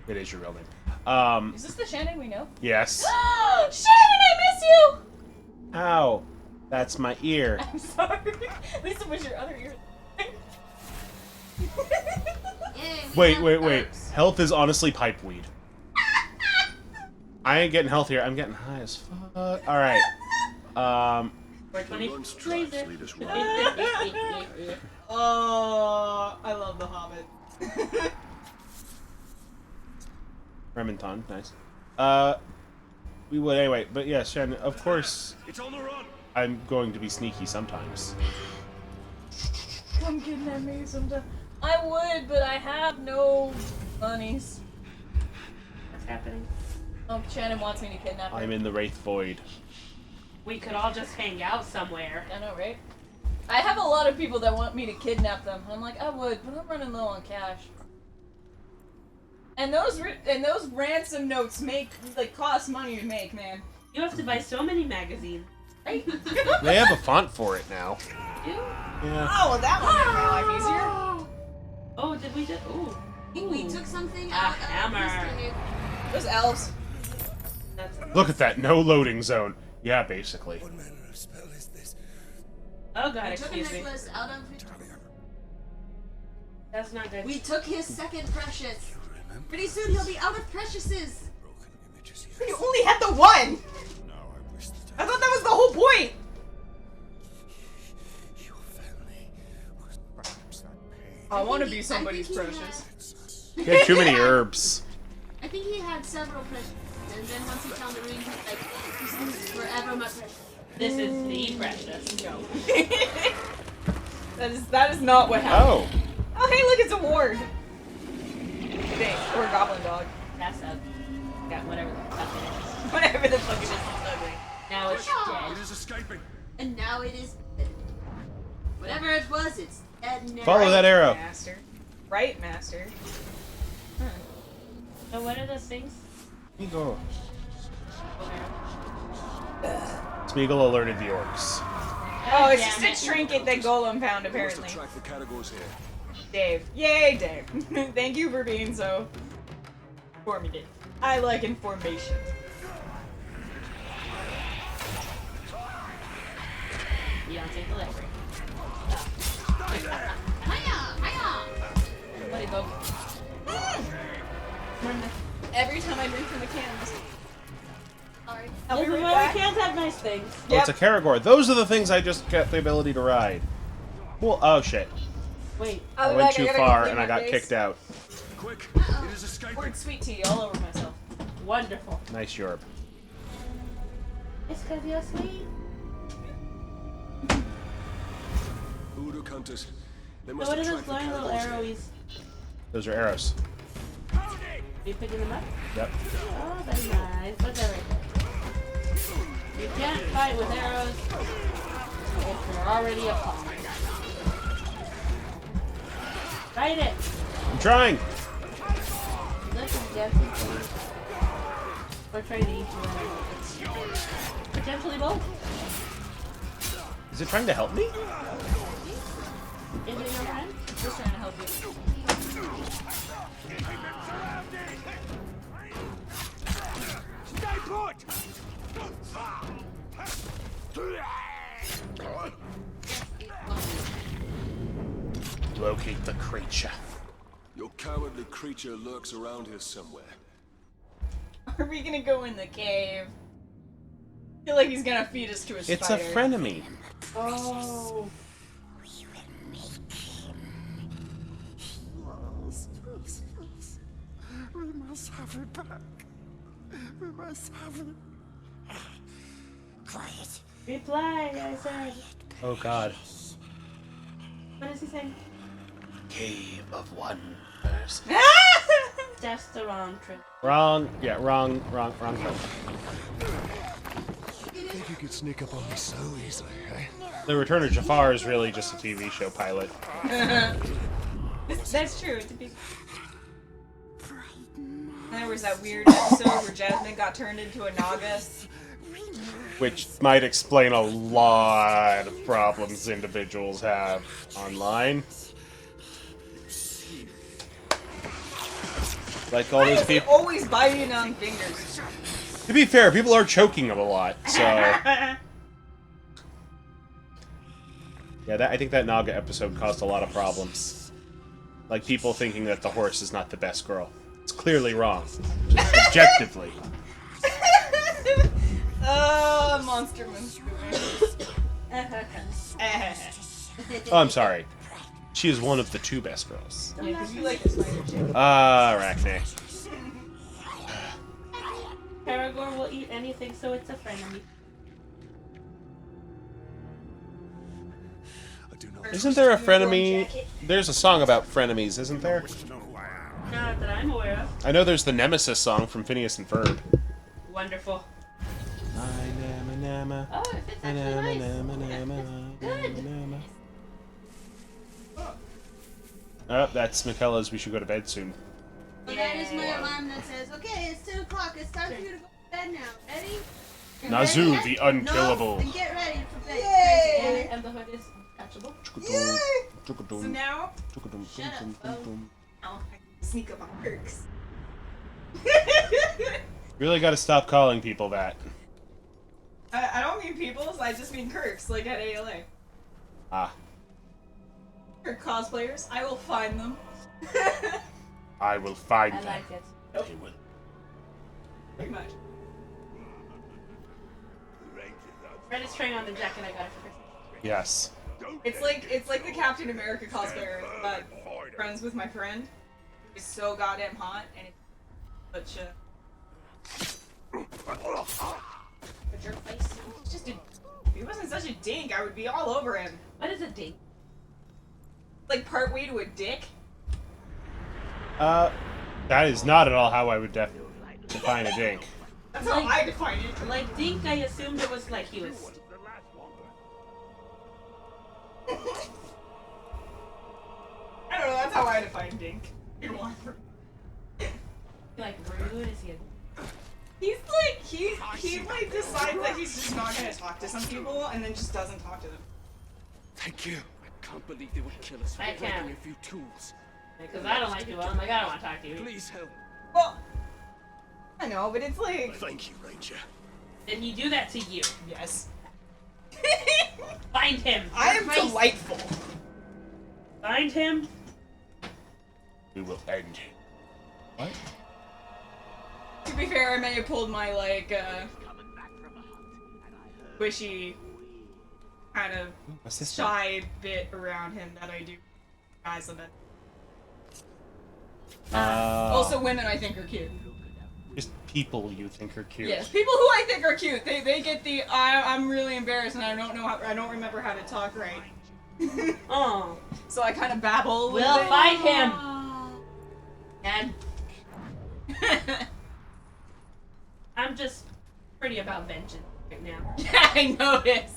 S1: It is your real name.
S3: Is this the Shannon we know?
S1: Yes.
S3: Shannon, I miss you!
S1: Ow. That's my ear.
S3: I'm sorry. At least it was your other ear.
S4: Yay,
S1: Wait.
S4: herbs.
S1: Health is honestly pipeweed. I ain't getting healthier. I'm getting high as fuck. Alright.
S2: 420.
S5: Everyone's tribes lead us well.
S3: Oh, I love The Hobbit.
S1: Remington, nice. We would anyway, but yeah, Shannon, of course,
S5: It's on the run.
S1: I'm going to be sneaky sometimes.
S3: Come kidnap me sometime. I would, but I have no monies.
S2: What's happening?
S3: Oh, Shannon wants me to kidnap her.
S1: I'm in the Wraith Void.
S2: We could all just hang out somewhere.
S3: I know, right? I have a lot of people that want me to kidnap them. I'm like, I would, but I'm running low on cash. And those ransom notes cost money to make, man.
S2: You have to buy so many magazines. Right?
S1: They have a font for it now.
S2: Ew.
S1: Yeah.
S3: Oh, well, that one made my life easier.
S2: Oh, did we just... Ooh.
S4: I think we took something
S2: A
S4: out
S2: hammer.
S4: of this.
S3: Those elves.
S2: That's...
S1: Look at that, no loading zone. Yeah, basically.
S5: What manner of spell is this?
S2: Oh god,
S4: We took a
S2: excuse me.
S4: necklace out of his...
S2: That's not good.
S4: We took his second precious.
S5: Remember
S4: Pretty soon he'll be out of preciouses.
S5: broken images
S3: You
S5: here.
S3: only had the one!
S5: Now I wish that
S3: I thought that was the whole point!
S5: your family was perhaps that pain.
S3: I want to
S4: think
S3: be
S4: he-
S3: somebody's
S4: I think he
S3: precious.
S1: You had too many herbs.
S4: I think he had several precious. And then once he found the ring, he's like, this is forever my precious.
S2: This is the precious.
S3: No. that is not what happened.
S1: Oh.
S3: Oh, hey, look, it's a ward. Thing. Or a goblin dog.
S2: That's up. Got whatever the fuck it is.
S3: Whatever the fuck it is, it's ugly.
S2: Now it's
S5: It
S2: dead.
S5: is escaping.
S4: And now it is dead. Whatever it was, it's dead now.
S1: Follow that arrow.
S3: Master. Right, master.
S2: So what are those things?
S1: Smeagol. Smeagol alerted the orcs.
S3: Oh, it's
S2: damn
S3: just a trinket that Golem found,
S5: Must
S3: apparently.
S5: have tracked the categories here.
S3: Dave. Yay, Dave. Thank you for being so informative. I like information.
S2: Beyonce delivery.
S4: Hiya! Hiya!
S2: Let it go.
S3: Every time I drink from the cans.
S4: Sorry.
S3: I'll
S2: This
S3: be
S2: is
S3: right
S2: why
S3: back.
S2: we can't have nice things.
S1: Oh, it's a Karagor. Those are the things I just got the ability to ride. Cool. Oh, shit.
S2: Wait.
S3: I'll
S1: I
S3: be
S1: went
S3: back,
S1: too
S3: gotta
S1: far
S3: clean
S1: and I
S3: my
S1: got
S3: face.
S1: kicked out.
S5: Quick, it is escaping.
S3: Poured sweet tea all over myself.
S2: Wonderful.
S1: Nice Yorb.
S2: It's because you're sweet.
S5: Voodoo hunters. They
S2: So
S5: must
S2: what are
S5: have
S2: those
S5: tracked the
S2: glowing little
S5: categories here.
S2: arrowies?
S1: Those are arrows.
S2: Are you picking them up?
S1: Yep.
S2: Oh, very nice. What's that right there? You can't fight with arrows if you're already a pawn. Fight it!
S1: I'm trying.
S2: Listen, dancing please. We're trying to eat you out. Potentially both.
S1: Is it trying to help me?
S2: Is it your friend?
S3: Just trying to help you.
S5: Stay put!
S1: Locate the creature.
S8: Your cowardly creature lurks around here somewhere.
S3: Are we gonna go in the cave? I feel like he's gonna feed us to a spider.
S1: It's a frenemy.
S3: Oh.
S5: We must have it back. We must have it. Quiet.
S2: Reply, I said.
S1: Oh god.
S2: What is he saying?
S1: Cave of Wonders.
S2: That's the wrong trip.
S1: Wrong. Yeah, wrong.
S8: Think you could sneak up on me so easily, eh?
S1: The Return of Jafar is really just a TV show pilot.
S3: That's true. It's a big... There was that weird episode where Jasmine got turned into a Nagas.
S1: Which might explain a lot of problems individuals have online. Like all
S3: Why
S1: those
S3: is he
S1: people.
S3: always biting on fingers?
S1: To be fair, people are choking him a lot, so. Yeah, I think that Naga episode caused a lot of problems. Like people thinking that the horse is not the best girl. It's clearly wrong. Just objectively.
S3: Monster.
S1: Oh, I'm sorry. She is one of the 2 best girls.
S3: Yeah, because you like the spider chick.
S1: Arachne.
S2: Aragorn will eat anything, so it's a frenemy.
S8: I do not.
S1: Isn't there a frenemy? There's a song about frenemies, isn't there?
S2: Not that I'm aware of.
S1: I know there's the Nemesis song from Phineas and Ferb.
S2: Wonderful.
S1: My nama nama.
S2: Oh, it fits actually nice. Good.
S1: Oh, that's Michaela's. We should go to bed soon.
S4: Well, that is my alarm that says, okay, it's 10 o'clock. It's time for you to go to bed now. Ready?
S1: Nazu, the unkillable.
S4: No, and get ready for bed.
S3: Yay!
S2: And the hood is catchable.
S3: So now,
S4: Shut up,
S3: I'll sneak up on Kirks.
S1: Really got to stop calling people that.
S3: I don't mean peoples, I just mean Kirks, like at ALA.
S1: Ah,
S3: Kirk cosplayers, I will find them.
S1: I will find
S2: I
S1: them.
S2: like it.
S1: They will.
S3: Pretty much.
S2: Red is trying on the jacket I got it for Christmas.
S1: Yes.
S3: It's like the Captain America cosplayer, but friends with my friend. He's so goddamn hot, and it's such a...
S2: A jerk face.
S3: It's just a... If he wasn't such a dink, I would be all over him.
S2: What is a dink?
S3: Like part way to a dick.
S1: That is not at all how I would define a dink.
S3: That's how I define it.
S2: Like dink, I assumed it was like he was.
S3: I don't know, that's how I define dink.
S2: Like rude? Is he a...
S3: He's like, he like decides that he's just not gonna talk to some people and then just doesn't talk to them.
S7: Thank you. I can't believe they would kill us for
S2: I can't.
S7: breaking a few tools.
S2: Because I don't like you. I'm like, I don't want to talk to you.
S7: Please help.
S3: Well, I know, but it's like...
S8: Thank you, Ranger.
S2: Did he do that to you?
S3: Yes.
S2: Find him.
S3: I am
S2: Christ.
S3: delightful.
S2: Find him.
S1: We will end him. What?
S3: To be fair, I may have pulled my, like, squishy kind of
S1: What's this?
S3: shy bit around him that I do guys a bit.
S1: Uh,
S3: Also, women I think are cute.
S1: just people you think are cute.
S3: Yes, people who I think are cute. They get the I'm really embarrassed and I don't remember how to talk right.
S2: Oh.
S3: So I kind of babble. a little
S2: We'll
S3: bit.
S2: find him. And I'm just pretty about vengeance right now.
S3: Yeah, I noticed.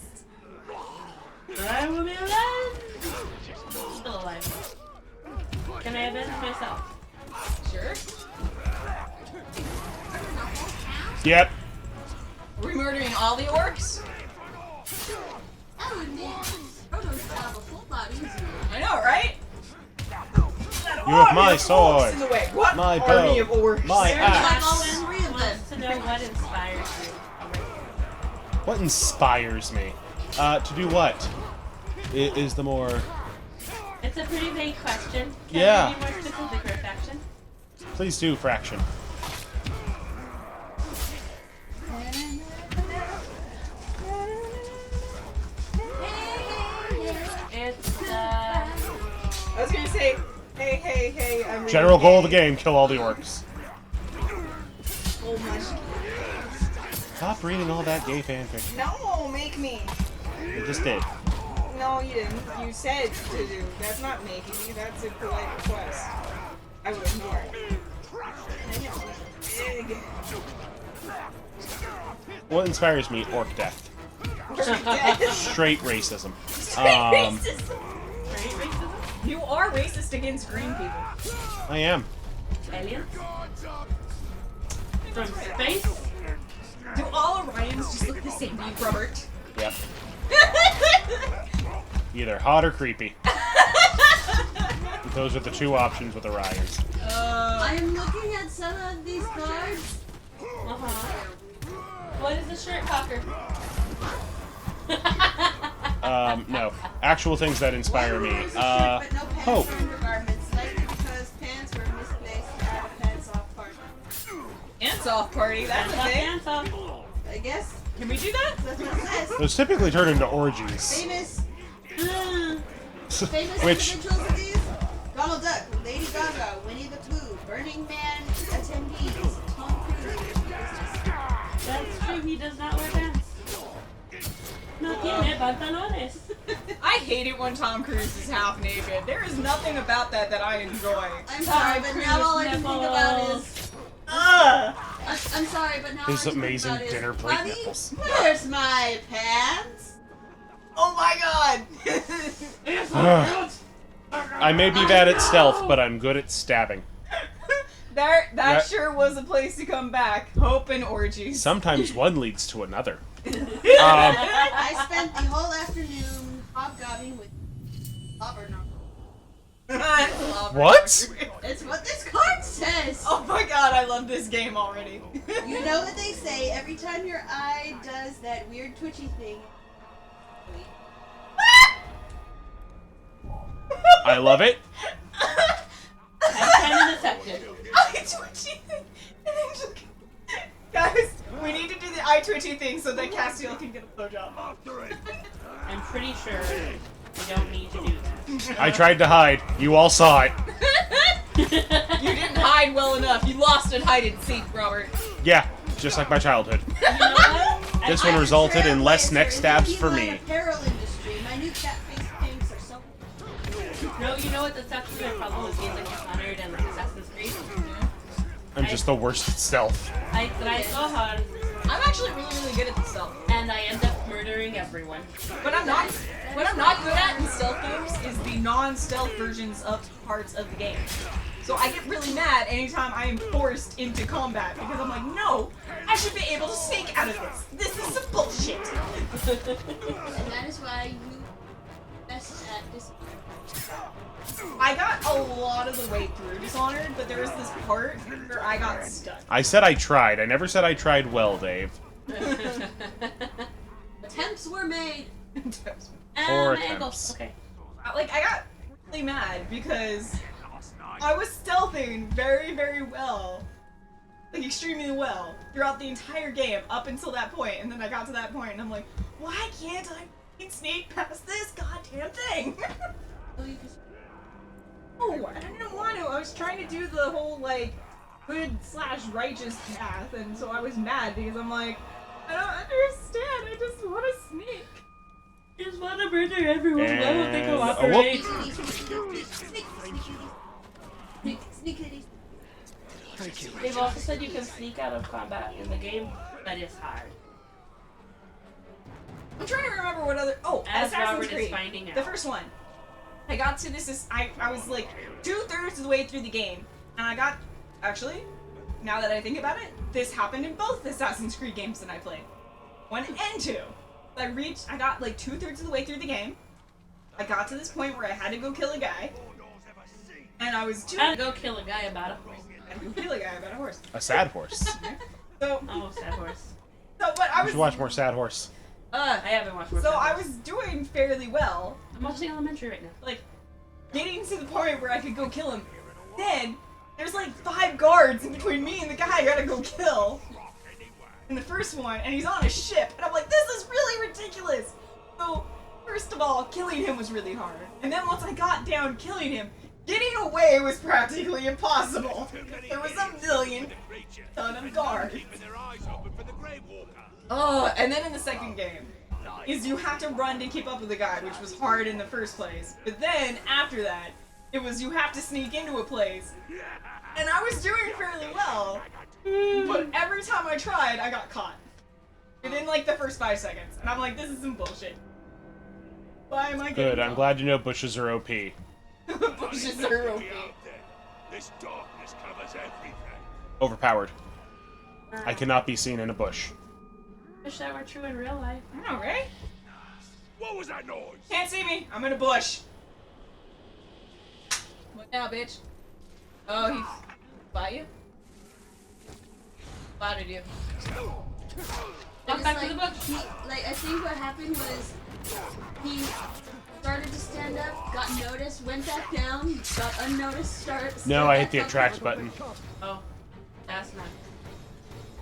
S2: I will be alive. Still alive. Can I avenge myself?
S3: Sure.
S1: Yep.
S3: Are we murdering all the orcs?
S4: Oh, yes. Frodo's have a full body.
S3: I know, right?
S1: You have my sword.
S3: In the way. What
S1: My
S3: army
S1: bow.
S3: of orcs?
S1: My
S4: There's like
S1: axe.
S4: all three of them.
S2: Wants to know what inspires you.
S1: What inspires me? To do what? Is the more...
S2: It's a pretty vague question. Can
S1: Yeah.
S2: you be more specific, Refraction?
S1: Please do, Fraction.
S2: It's
S3: I was gonna say, hey, I'm reading
S1: General goal of the
S3: gay.
S1: game, kill all the orcs.
S3: Oh my.
S1: Stop reading all that gay fanfic.
S3: No, make me.
S1: You just did.
S3: No, you didn't. You said to do. That's not making me. That's a polite request. I would ignore it. Big.
S1: What inspires me? Orc death. Straight racism.
S3: Racism.
S2: Straight racism?
S3: You are racist against green people.
S1: I am.
S2: Aliens? From space?
S3: Do all Orions just look the same to you, Robert?
S1: Yep. Either hot or creepy. Those are the two options with Orions.
S4: I'm looking at some of these cards.
S2: Uh-huh. What is a shirt cocker?
S1: No. Actual things that inspire me.
S4: But no pants
S1: Hope.
S4: or undergarments, likely because pants were misplaced at a pants off party.
S3: Ants off party. That's a thing.
S2: Hands off.
S4: I guess
S3: Can we do that?
S4: that's what it says.
S1: Those typically turn into orgies.
S4: Famous
S1: Which,
S4: individuals of these: Donald Duck, Lady Gaga, Winnie the Pooh, Burning Man attendees, Tom Cruise.
S2: That's true, he does not wear pants. No tiene pantalones.
S3: I hate it when Tom Cruise is half naked. There is nothing about that I enjoy.
S4: I'm sorry, but now all I can think about is.
S3: Ugh!
S4: I'm sorry, but now all I
S1: his
S4: can think
S1: amazing
S4: about is,
S1: dinner plate
S4: "Honey,
S1: nipples.
S4: where's my pants?"
S3: Oh my god!
S1: I may be bad at stealth, but I'm good at stabbing.
S3: that
S1: Yeah.
S3: sure was a place to come back. Hope and orgies.
S1: Sometimes one leads to another.
S4: I spent the whole afternoon hobnobbing with Auburn.
S1: What?
S4: It's what this card says.
S3: Oh my god, I love this game already.
S4: You know what they say, every time your eye does that weird twitchy thing.
S1: I love it.
S2: That's kind of deceptive.
S3: Eye twitchy thing. Guys, we need to do the eye twitchy thing so that Castiel can get a blowjob.
S2: I'm pretty sure we don't need to do that.
S1: I tried to hide. You all saw it.
S3: You didn't hide well enough. You lost at hide and seek, Robert.
S1: Yeah, just like my childhood.
S2: You know what?
S1: This one resulted in less neck stabs for me.
S4: Apparel industry. My new cat face things are so.
S2: No, you know what the sucks my problem with games like Dishonored and like Assassin's Creed?
S1: I'm just the worst at stealth.
S2: I try so hard
S3: I'm actually really good at this stuff.
S2: and I end up murdering everyone.
S3: What I'm not good at in stealth games is the non-stealth versions of parts of the game. So I get really mad anytime I am forced into combat because I'm like, no, I should be able to sneak out of this. This is some bullshit.
S4: And that is why you best at this.
S3: I got a lot of the way through Dishonored, but there was this part where I got stuck.
S1: I said I tried. I never said I tried well, Dave.
S4: Attempts were made.
S1: Four
S2: My ankle.
S1: attempts.
S2: Okay.
S3: Like, I got really mad because I was stealthing very well. Like, extremely well throughout the entire game up until that point, and then I got to that point and I'm like, why can't I f***ing sneak past this goddamn thing? No, I didn't want to. I was trying to do the whole, like, good/righteous path, and so I was mad because I'm like, I don't understand. I just want to sneak.
S2: I just want to murder everyone. Why won't they
S1: And-
S2: cooperate?
S5: Thank you.
S2: They've also said you can sneak out of combat in the game, but it's hard.
S3: I'm trying to remember what other. Oh,
S2: As
S3: Assassin's
S2: Robert is
S3: Creed.
S2: finding out.
S3: The first one. I got to this. I was like 2/3 of the way through the game, and I got. Actually, now that I think about it, this happened in both Assassin's Creed games that I played. 1 and 2. I got like 2/3 of the way through the game. I got to this point where I had to go kill a guy, and I was too.
S2: I'm gonna go kill a guy about a horse.
S3: I had to go kill a guy about a horse.
S1: A sad horse.
S3: So,
S2: Oh, sad horse.
S3: but I
S1: You
S3: was.
S1: should watch more sad horse.
S2: I haven't watched more.
S3: So
S2: Sad
S3: I
S2: Horse.
S3: was doing fairly well.
S2: I'm watching Elementary right now.
S3: Like, getting to the point where I could go kill him. Then, there's like 5 guards in between me and the guy I gotta go kill. In the first one, and he's on a ship, and I'm like, this is really ridiculous! So, first of all, killing him was really hard. And then once I got down killing him, getting away was practically impossible. There was a million ton of guards. Oh, and then in the second game, is you have to run to keep up with the guy, which was hard in the first place. But then, after that, it was you have to sneak into a place. And I was doing fairly well, but every time I tried, I got caught. Within like the first 5 seconds. And I'm like, this is some bullshit. Why am I getting
S1: Good, I'm
S3: caught?
S1: glad you know bushes are OP.
S3: Bushes are OP.
S5: This darkness covers everything.
S1: Overpowered. I cannot be seen in a bush.
S2: Wish that were true in real life.
S3: I know, right?
S5: What was that noise?
S3: Can't see me. I'm in a bush. What now, bitch? Oh, he's by you? Spotted you.
S2: Walk back to the book.
S4: I think what happened was he started to stand up, got noticed, went back down, got unnoticed,
S1: No, I hit the attract button.
S2: Oh, that's not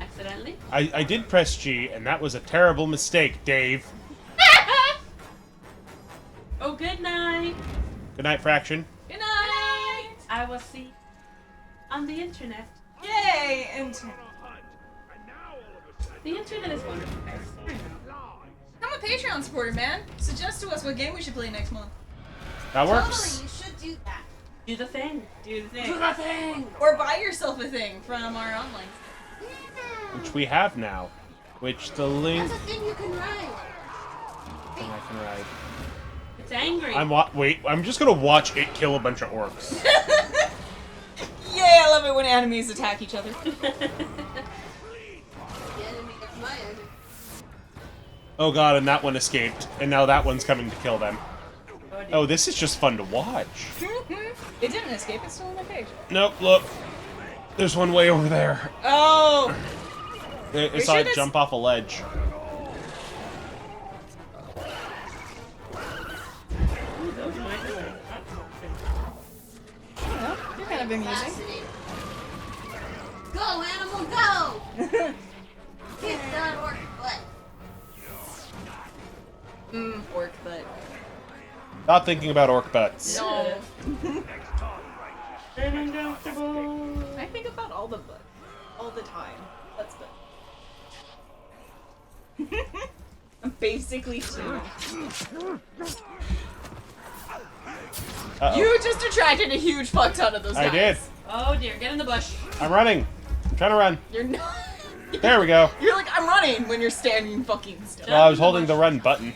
S2: accidentally.
S1: I did press G, and that was a terrible mistake, Dave.
S2: Oh, good night.
S1: Good night, Fraction.
S3: Good night!
S2: I will see on the internet.
S3: Yay! And
S2: The internet is wonderful, guys.
S3: become a Patreon supporter, man. Suggest to us what game we should play next month.
S1: That
S4: Totally,
S1: works.
S4: you should do that.
S2: Do the thing.
S3: Do the thing.
S2: Do the thing.
S3: Or buy yourself a thing from our online.
S1: Which we have now. Which the link...
S4: That's a thing you can ride.
S1: thing I can ride.
S2: It's angry.
S1: Wait, I'm just gonna watch it kill a bunch of orcs.
S3: Yeah, I love it when enemies attack each other.
S4: The enemy is my enemy.
S1: Oh god, and that one escaped. And now that one's coming to kill them. Oh, this is just fun to watch.
S3: It didn't escape, it's still on my page.
S1: Nope, look. There's one way over there.
S3: Oh!
S1: I saw it jump off a ledge.
S3: Well, you're kind of amusing.
S4: Fascinating. Go, animal, go! Kick that orc butt.
S3: Orc butt.
S1: Not thinking about orc butts.
S3: No.
S2: Uncomfortable.
S3: I think about all the butts. All the time. That's good. I'm basically two.
S1: Uh-oh.
S3: You just attracted a huge fuck ton of those guys.
S1: I did.
S2: Oh dear, get in the bush.
S1: I'm running. I'm trying to run.
S3: You're not.
S1: There we go.
S3: You're like, I'm running when you're standing fucking still.
S1: Well, I was holding the run button.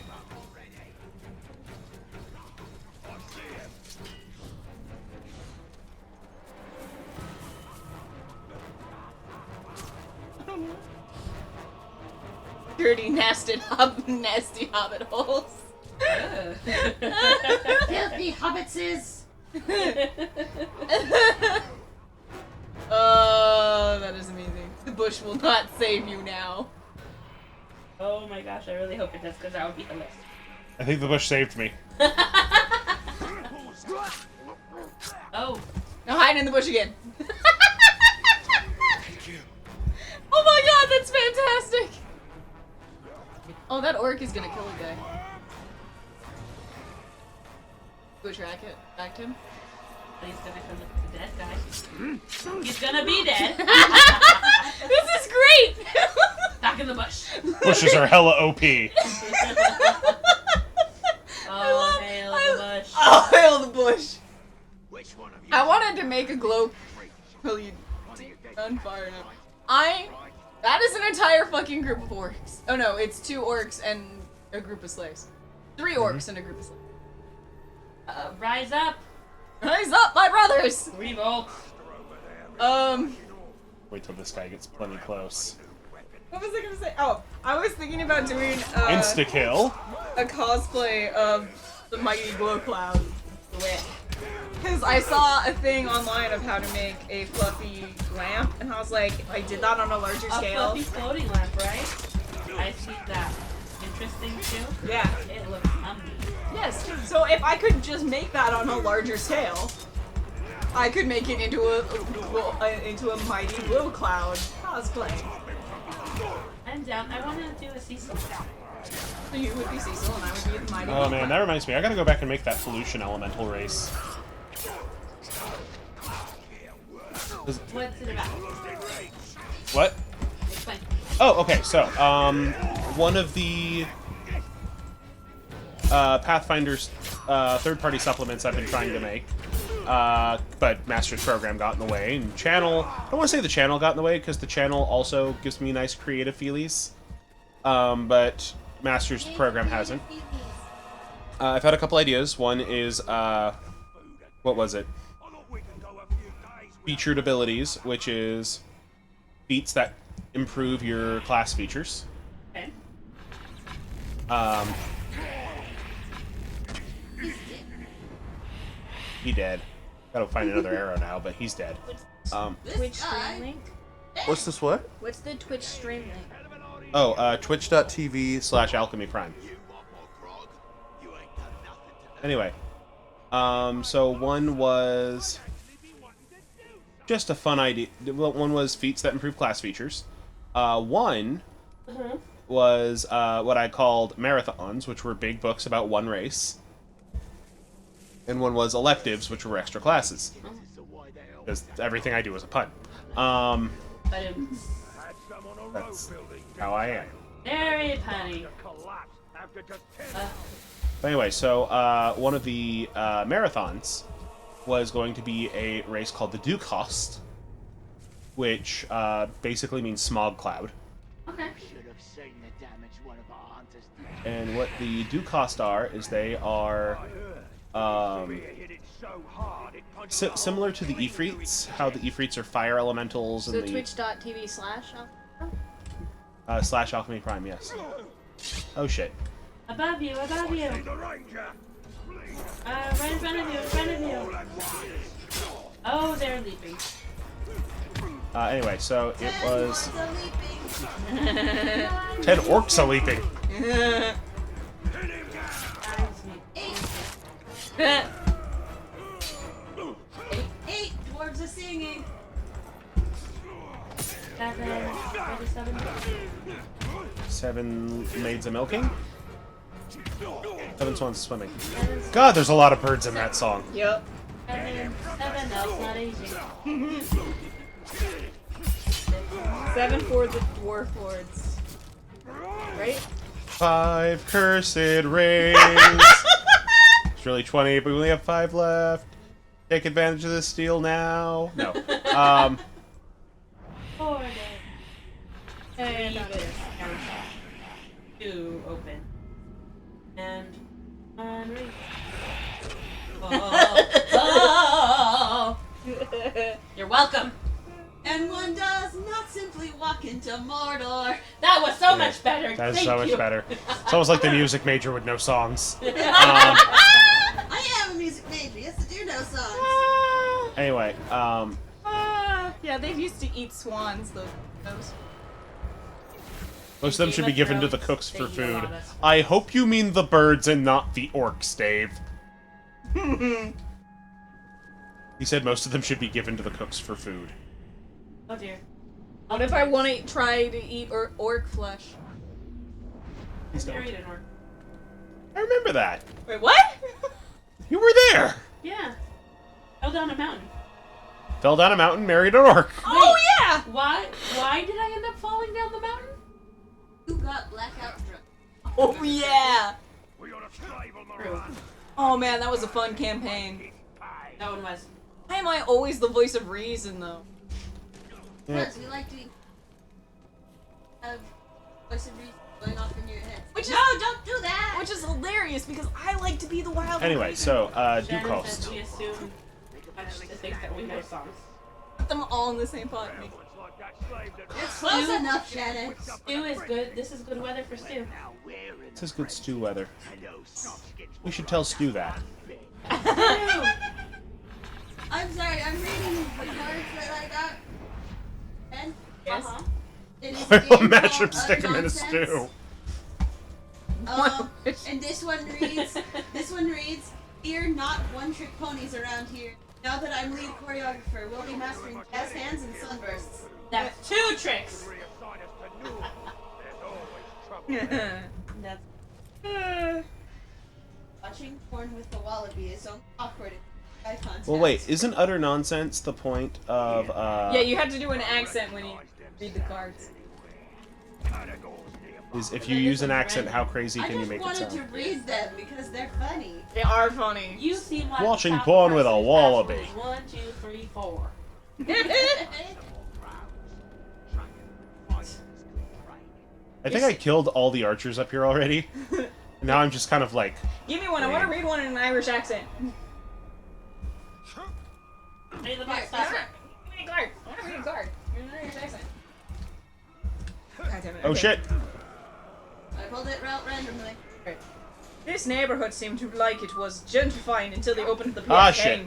S3: Dirty, nasty hobbit holes.
S4: Filthy hobbitses.
S3: Oh, that is amazing. The bush will not save you now.
S2: Oh my gosh, I really hope it does, because that would be hilarious.
S1: I think the bush saved me.
S2: Oh.
S3: Now hide in the bush again. Oh my god, that's fantastic! Oh, that orc is gonna kill a guy. Go track it. Back to him.
S2: He's gonna come look at the dead guy. He's gonna be dead.
S3: This is great!
S2: Back in the bush.
S1: Bushes are hella OP.
S2: Oh, hail the bush.
S3: Oh, hail the bush!
S5: Which one of you?
S3: I wanted to make a glow. Will you run far enough? That is an entire fucking group of orcs. Oh no, it's 2 orcs and a group of slaves. 3 orcs and a group of slaves.
S2: Rise up.
S3: Rise up, my brothers!
S2: Revolt.
S1: Wait till this guy gets plenty close.
S3: What was I gonna say? Oh, I was thinking about doing
S1: Insta kill.
S3: a cosplay of the Mighty Glow Cloud. Because I saw a thing online of how to make a fluffy lamp, and I was like, if I did that on a larger
S2: A
S3: scale.
S2: fluffy floating lamp, right? I see that. Interesting too.
S3: Yeah.
S2: It looks amazing.
S3: Yes. So if I could just make that on a larger scale, I could make it into a mighty Will Cloud cosplay.
S2: I'm down. I want to do a Cecil.
S3: So you would be Cecil and I would be the mighty.
S1: Oh man, that reminds me. I gotta go back and make that pollution elemental race.
S2: What's it about?
S1: What?
S2: Explain.
S1: Oh, okay. So, one of the Pathfinder's third-party supplements I've been trying to make, but Master's program got in the way, and channel. I don't want to say the channel got in the way because the channel also gives me nice creative feelies, but Master's program hasn't. I've had a couple ideas. One is what was it? Featured abilities, which is feats that improve your class features.
S2: Okay.
S1: He dead. Gotta find another arrow now, but he's dead.
S2: Twitch stream link?
S9: What's this what?
S2: What's the Twitch stream link?
S1: Oh, twitch.tv/alchemyprime. Anyway, so one was just a fun idea. One was feats that improve class features. One was what I called marathons, which were big books about one race. And one was electives, which were extra classes. Because everything I do is a pun. That's how I am.
S2: Very punny.
S1: But anyway, so one of the marathons was going to be a race called the Dukehost, which basically means smog cloud.
S2: Okay.
S1: And what the Dukehost are is they are similar to the Ifrits, how the Ifrits are fire elementals.
S2: So
S1: and the
S2: twitch.tv/Alchemy
S1: /Alchemy Prime, yes. Oh shit.
S2: Above you, above you. Right in front of you, in front of you. Oh, they're leaping.
S1: Anyway, so it was 10 orcs are leaping.
S4: Eight dwarves are singing.
S1: 7 maids a milking. 7 swans swimming. God, there's a lot of birds in that song.
S3: Yep.
S2: 7, that's not easy.
S3: 7 for the dwarf lords. Right?
S1: 5 cursed rings. It's really 20, but we only have 5 left. Take advantage of this steal now. No.
S2: 4 days. And this counter. 2 open. And 1 reach. Oh. You're welcome.
S4: And one does not simply walk into Mordor.
S2: That was so much better.
S1: That is
S2: Thank
S1: so much
S2: you.
S1: better. It's almost like the music major with no songs.
S4: I am a music major. Yes, I do know songs.
S1: Anyway,
S3: Yeah, they used to eat swans, those.
S1: most of them should be given to the cooks for
S2: They eat a
S1: food.
S2: lot of-
S1: I hope you mean the birds and not the orcs, Dave. He said most of them should be given to the cooks for food.
S2: Oh dear.
S3: What if I want to try to eat orc flesh?
S2: I've never eaten orc.
S1: I remember that.
S3: Wait, what?
S1: You were there.
S2: Yeah. Fell down a mountain.
S1: Fell down a mountain, married an orc.
S3: Oh yeah!
S2: Why did I end up falling down the mountain?
S4: You got blackout drunk.
S3: Oh yeah!
S2: True.
S3: Oh man, that was a fun campaign.
S2: That one was.
S3: Why am I always the voice of reason though?
S1: Yeah.
S4: Because we like doing voice of reason going off in your head.
S3: Which
S4: No, don't do that!
S3: Which is hilarious because I like to be the wild.
S1: Anyway, so
S2: Shannon
S1: Dukehost.
S2: says we assume much to think that we know songs.
S3: Put them all in the same pot.
S4: It's close enough, Shannon.
S2: Stew is good. This is good weather for stew.
S1: This is good stew weather. We should tell Stu that.
S4: I'm sorry, I'm reading the cards that I got. And
S3: Yes.
S4: it is
S1: I will
S4: game
S1: match him,
S4: called
S1: stick him in a
S4: Nonsense.
S1: stew.
S4: And this one reads, "Fear not one-trick ponies around here. Now that I'm lead choreographer, we'll be mastering jazz hands and sunbursts."
S2: That's 2 tricks. That's
S4: Watching porn with the wallaby is so awkward. Eye contact.
S1: Well, wait, isn't utter nonsense the point of,
S9: Yeah, you have to do an accent when you read the cards.
S1: is if you use an accent, how crazy can you make it
S4: I just
S1: sound?
S4: wanted to read them because they're funny.
S9: They are funny.
S2: you seem like
S1: Watching
S2: the top
S1: porn with a
S2: person.
S1: wallaby.
S2: Passwords 1, 2, 3, 4.
S1: I think I killed all the archers up here already. Now I'm just kind of like...
S9: Give me one. I want to read one in an Irish accent.
S2: Read the box,
S4: Here,
S2: stop.
S9: Give me a card. I want to read a card in an Irish accent. God damn it.
S1: Oh
S9: okay.
S1: shit!
S4: I pulled it out randomly.
S9: This neighborhood seemed to like it was gentrifying until they opened the
S1: Ah,
S9: PF
S1: shit.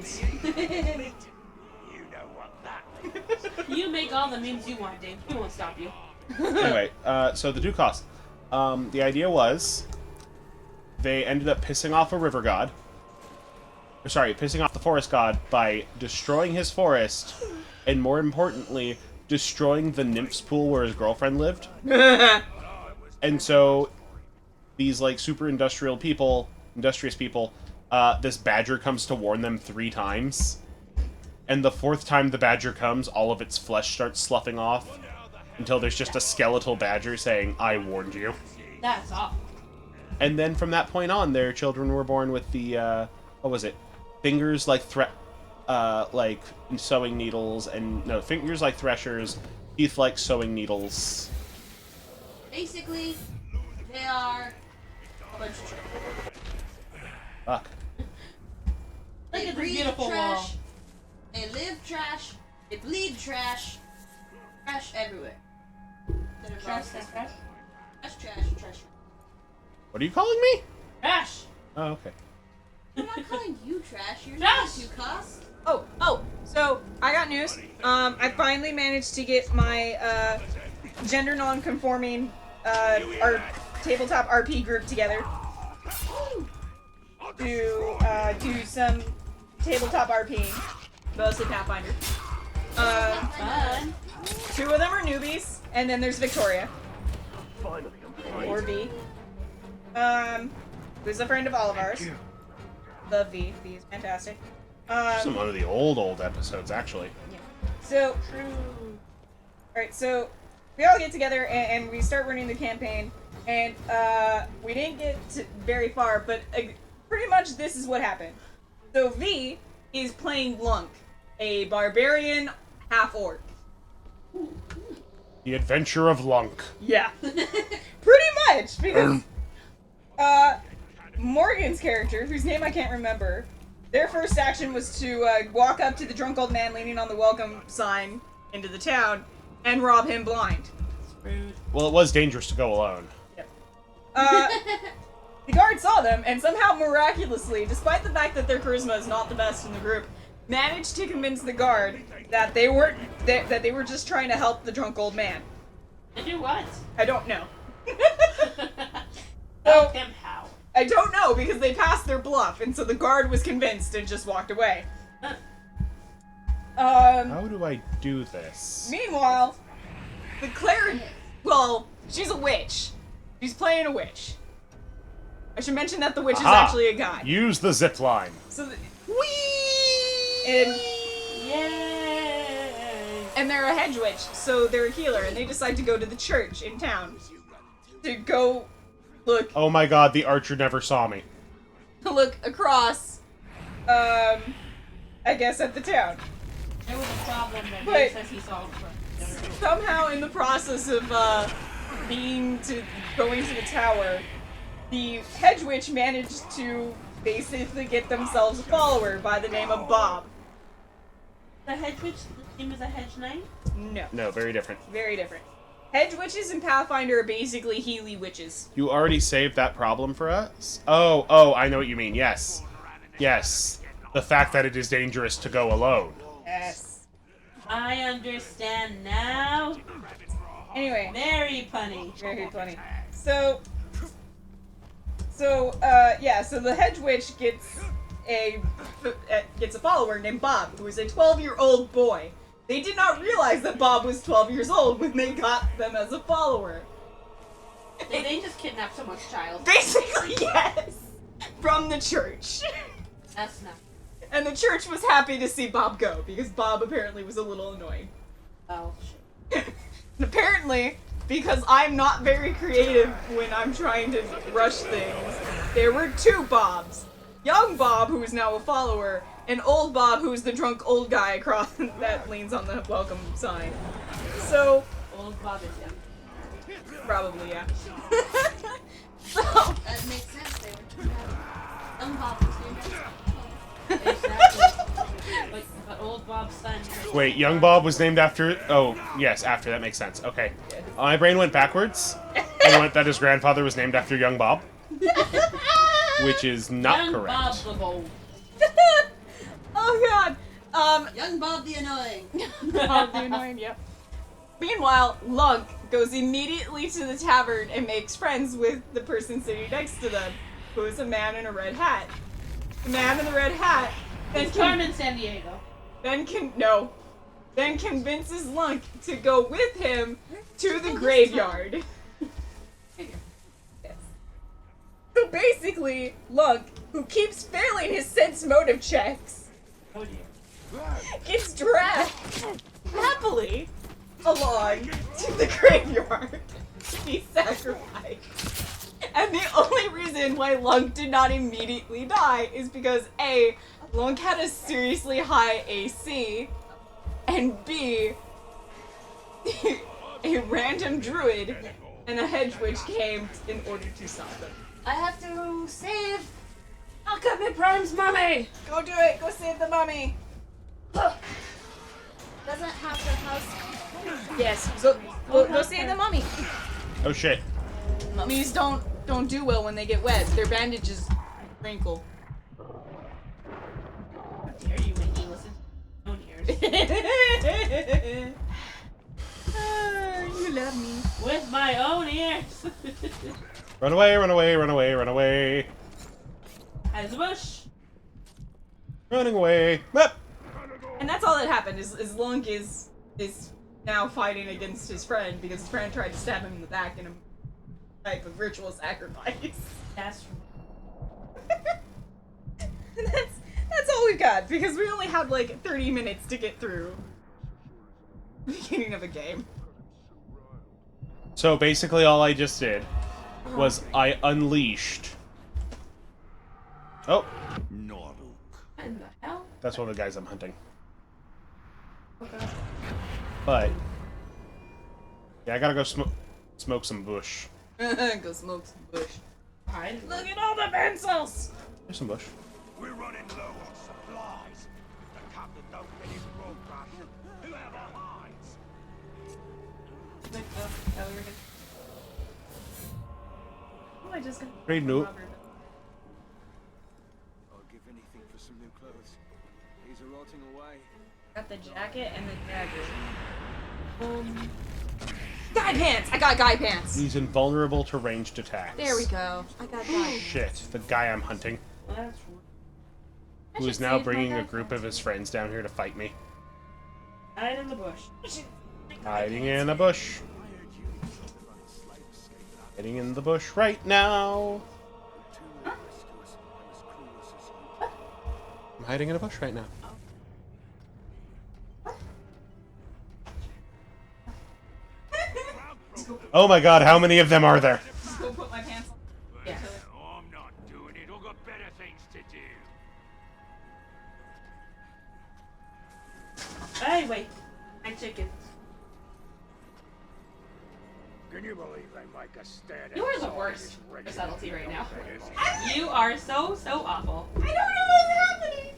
S9: Games.
S2: You make all the memes you want, Dave. We won't stop you.
S1: Anyway, so the do cost. The idea was... They ended up pissing off a river god. Or, sorry, pissing off the forest god by destroying his forest, and more importantly, destroying the nymphs pool where his girlfriend lived. And so, these, like, super industrious people, this badger comes to warn them 3 times. And the 4th time the badger comes, all of its flesh starts sloughing off, until there's just a skeletal badger saying, "I warned you."
S2: That's awful.
S1: And then from that point on, their children were born with the, what was it? Fingers like like sewing needles, and, no, fingers like threshers, teeth like sewing needles.
S4: Basically, they are a bunch of trash.
S1: Fuck.
S2: Look
S4: They
S2: at this
S4: breathe
S2: beautiful
S4: trash.
S2: wall.
S4: They live trash. They bleed trash. Trash everywhere. That involves
S2: Trash,
S4: this.
S2: trash,
S4: Trash.
S1: What are you calling me?
S2: trash.
S1: Oh, okay.
S4: I'm not calling you trash. You're
S2: Trash.
S4: not you cost.
S9: Oh, so I got news. I finally managed to get my gender non-conforming our tabletop RP group together to do some tabletop RPing, mostly Pathfinder.
S2: Fun.
S9: 2 of them are newbies, and then there's Victoria. Or V. Who's a friend of all of ours. Love V. V is fantastic.
S1: Some one of the old episodes, actually.
S9: So, alright, so we all get together and we start running the campaign, and we didn't get very far, but pretty much this is what happened. So V is playing Lunk, a barbarian half-orc.
S1: The Adventure of Lunk.
S9: Yeah. Pretty much, because Morgan's character, whose name I can't remember, their first action was to walk up to the drunk old man leaning on the welcome sign into the town and rob him blind.
S2: Rude.
S1: Well, it was dangerous to go alone.
S9: The guard saw them and somehow miraculously, despite the fact that their charisma is not the best in the group, managed to convince the guard that they were just trying to help the drunk old man.
S2: To do what?
S9: I don't know.
S2: Help him how?
S9: I don't know because they passed their bluff, and so the guard was convinced and just walked away.
S1: How do I do this?
S9: Meanwhile, the cleric, well, she's a witch. She's playing a witch. I should mention that the witch is
S1: Aha!
S9: actually a guy.
S1: Use the zip line.
S9: So,
S1: Whee!
S9: and they're a hedge witch, so they're a healer, and they decide to go to the church in town to go look
S1: Oh my god, the archer never saw me.
S9: across, I guess at the town.
S2: There was a problem that
S9: But-
S2: Dave says he solved for.
S9: Somehow, in the process of going to the tower, the hedge witch managed to basically get themselves a follower by the name of Bob.
S2: The hedge witch, the name is a hedge knight?
S9: No,
S1: No, very different.
S9: very different. Hedge witches in Pathfinder are basically Healy witches.
S1: You already saved that problem for us? Oh, I know what you mean. Yes. Yes. The fact that it is dangerous to go alone.
S9: Yes.
S2: I understand now.
S9: Anyway,
S2: Very funny.
S9: very funny. So, So, so the hedge witch gets a follower named Bob, who is a 12-year-old boy. They did not realize that Bob was 12 years old when they got them as a follower.
S2: They just kidnapped someone's child.
S9: Basically, yes! From the church.
S2: That's not.
S9: And the church was happy to see Bob go, because Bob apparently was a little annoying.
S2: Oh, shit.
S9: And apparently, because I'm not very creative when I'm trying to rush things, there were two Bobs. Young Bob, who is now a follower, and old Bob, who's the drunk old guy across that leans on the welcome sign. So,
S2: Old Bob is young.
S9: probably, yeah. So,
S4: That makes sense. They were young Bob was named after
S2: Exactly. Like, but old Bob's son.
S1: Wait, young Bob was named after... Oh, yes, after. That makes sense. Okay. My brain went backwards and went that his grandfather was named after young Bob. Which is not
S2: Young
S1: correct.
S2: Bob the Bold.
S9: oh god.
S4: Young Bob the Annoying.
S9: Bob the annoying, yep. Meanwhile, Lunk goes immediately to the tavern and makes friends with the person sitting next to them, who is a man in a red hat. The man in the red hat then
S2: It's Carmen San Diego.
S9: then convinces Lunk to go with him to the graveyard. Yes. So basically, Lunk, who keeps failing his sense motive checks,
S2: Oh dear.
S9: gets dragged happily along to the graveyard to be sacrificed. And the only reason why Lunk did not immediately die is because A, Lunk had a seriously high AC, and B, a random druid and a hedge witch came in order to stop them.
S4: I have to save Alchemist Prime's mummy.
S9: Go do it! Go save the mummy!
S4: Doesn't have the house.
S9: Yes, so go save the mummy.
S1: Oh, shit.
S9: Mummies don't do well when they get wet. Their bandages wrinkle.
S2: How dare you make me listen to your own ears.
S9: You love me.
S2: With my own ears.
S1: Run away, run away, run away, run away.
S2: As a bush.
S1: Running away. Up.
S9: And that's all that happened. Is Lunk is now fighting against his friend because his friend tried to stab him in the back in a type of ritual sacrifice.
S2: That's
S9: And that's all we've got because we only had like 30 minutes to get through the beginning of a game.
S1: So basically all I just did was I unleashed... Oh,
S6: Norduk.
S2: what in the hell?
S1: that's one of the guys I'm hunting.
S2: Okay.
S1: But... yeah, I gotta go smoke some bush.
S9: Go smoke some bush.
S2: Alright.
S9: Look at all the pencils!
S1: There's some bush.
S6: We're running low on supplies. The captain don't get his road ration. Whoever hides.
S9: Oh, I just got
S1: Great note.
S7: I'll give anything for some new clothes. These are rotting away.
S9: Got the jacket and the dagger. Guy pants! I got guy pants!
S1: He's invulnerable to ranged attacks.
S4: There we go. I got that.
S1: Shit, the guy I'm hunting,
S2: Well, that's
S1: who is now bringing a group of his friends down here to fight me.
S2: hide in the bush.
S1: Hiding in a bush. Hiding in the bush right now. I'm hiding in a bush right now. Oh my god, how many of them are there?
S9: Just go put my pants on.
S2: Yeah.
S6: I'm not doing it. I've got better things to do.
S2: Hey, wait. My chicken.
S5: Can you believe they make us stand
S2: You are the
S5: outside
S2: worst
S5: this
S2: for
S5: regular
S2: subtlety right now.
S5: place?
S2: You are so awful.
S9: I don't know what's happening!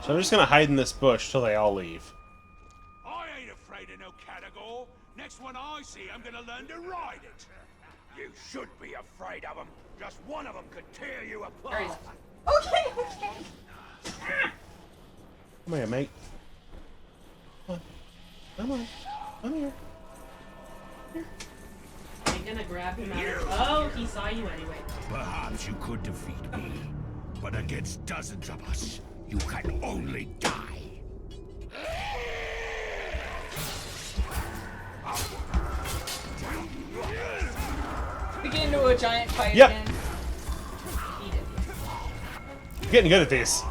S1: So I'm just gonna hide in this bush till they all leave.
S6: I ain't afraid of no category. Next one I see, I'm gonna learn to ride it. You should be afraid of them. Just one of them could tear you
S2: There he
S6: apart.
S2: is.
S9: Okay.
S1: Come here, mate. Come on. Come on. Come here.
S2: you gonna grab him out of... Oh, he saw you anyway.
S6: Perhaps you could defeat me, but against dozens of us, you can only die.
S9: We get into a giant fight
S1: Yep.
S9: again.
S2: He did.
S1: I'm getting good at these.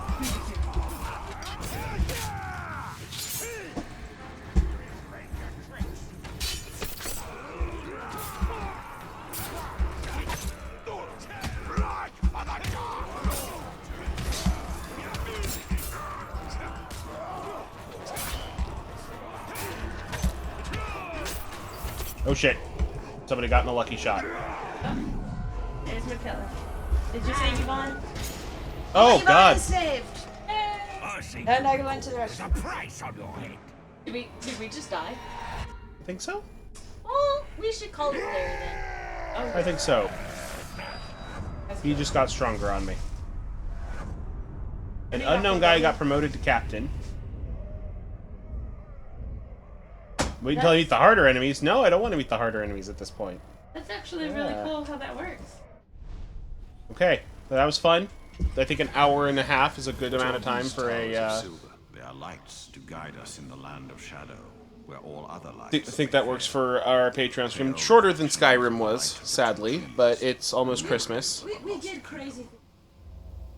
S1: Oh shit. Somebody got in a lucky shot.
S2: There's McKellar. Did you save Yvonne?
S1: Oh
S4: Yvonne
S1: god.
S4: is saved.
S6: Mercy,
S4: And I went to the
S6: there's
S4: restroom.
S6: a price on your head.
S4: Did we just die?
S1: I think so?
S4: Well, we should call it there then.
S1: I think so. He just got stronger on me. An unknown guy got promoted to captain. Wait until I meet the harder enemies. No, I don't want to meet the harder enemies at this point.
S2: That's actually really cool how that works.
S1: Okay, so that was fun. I think an hour and a half is a good amount of time for
S10: These towers
S1: a.
S10: of silver, they are lights to guide us in the land of shadow, where all other lights.
S1: I think that works for our Patreon stream. Shorter than Skyrim was, sadly, but it's almost Christmas.
S4: We did crazy things.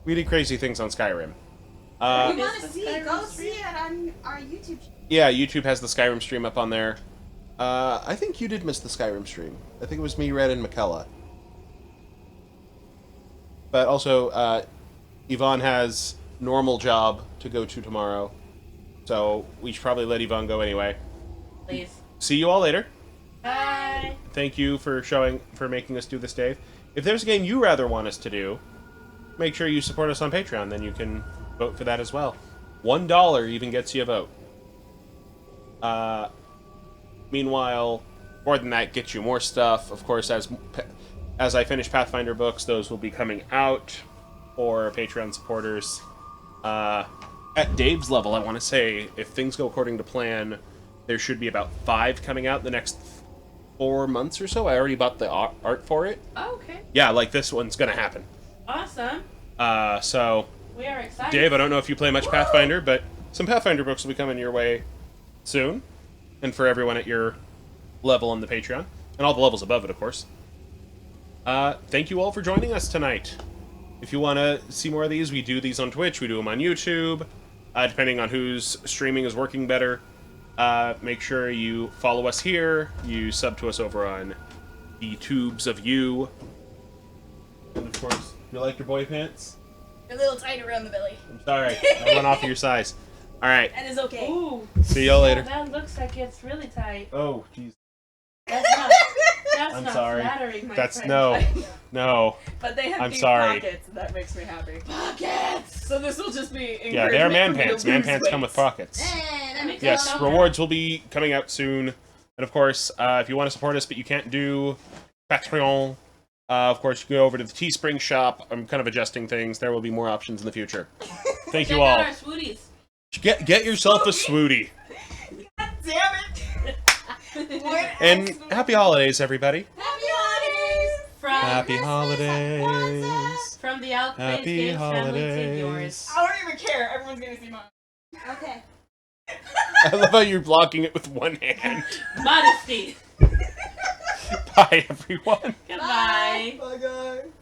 S1: We did crazy things on Skyrim.
S4: If you want to see, go see it on our YouTube channel.
S1: Yeah, YouTube has the Skyrim stream up on there. I think you did miss the Skyrim stream. I think it was me, Red, and McKella. But also, Yvonne has normal job to go to tomorrow. So we should probably let Yvonne go anyway.
S2: Please.
S1: See you all later.
S2: Bye.
S1: Thank you for making us do this, Dave. If there's a game you rather want us to do, make sure you support us on Patreon. Then you can vote for that as well. $1 even gets you a vote. Meanwhile, more than that gets you more stuff. Of course, as I finish Pathfinder books, those will be coming out for Patreon supporters. At Dave's level, I want to say, if things go according to plan, there should be about 5 coming out in the next 4 months or so. I already bought the art for it.
S2: Oh, okay.
S1: Yeah, like this one's gonna happen.
S2: Awesome.
S1: So
S2: We are excited.
S1: Dave, I don't know if you play much Pathfinder, but some Pathfinder books will be coming your way soon. And for everyone at your level on the Patreon. And all the levels above it, of course. Thank you all for joining us tonight. If you want to see more of these, we do these on Twitch, we do them on YouTube. Depending on whose streaming is working better. Make sure you follow us here. You sub to us over on the tubes of you. And of course, you like your boy pants?
S9: You're a little tight around the belly.
S1: I'm sorry. I went off of your size. Alright.
S9: That is okay.
S2: Ooh.
S1: See y'all later.
S2: That looks like it's really tight.
S1: Oh, jeez.
S2: That's
S1: I'm
S2: not
S1: sorry.
S2: flattering, my
S1: That's
S2: friend.
S1: No.
S9: But they have
S1: I'm
S9: deep
S1: sorry.
S9: pockets, and that makes me happy.
S2: Pockets!
S9: So this will just be
S1: Yeah, they're man
S9: encouragement for me to
S1: pants. Man
S9: lose
S1: pants come with
S9: weight.
S1: pockets.
S4: And that makes
S1: Yes,
S4: sense.
S1: rewards will be coming out soon. And of course, if you want to support us but you can't do Patreon, of course, you can go over to the Teespring shop. I'm kind of adjusting things. There will be more options in the future. Thank you
S2: Check out
S1: all.
S2: our swooties.
S1: Get yourself a swooty.
S9: God damn it! What
S1: And
S9: excellent-
S1: happy holidays, everybody.
S4: Happy holidays!
S2: From,
S1: Happy holidays.
S2: from the Alchemist
S1: Happy
S2: Games family to
S1: holidays.
S2: yours.
S9: I don't even care. Everyone's gonna see mine.
S4: Okay.
S1: I love how you're blocking it with one hand.
S2: Modesty.
S1: Bye, everyone.
S2: Goodbye.
S9: Bye, guys.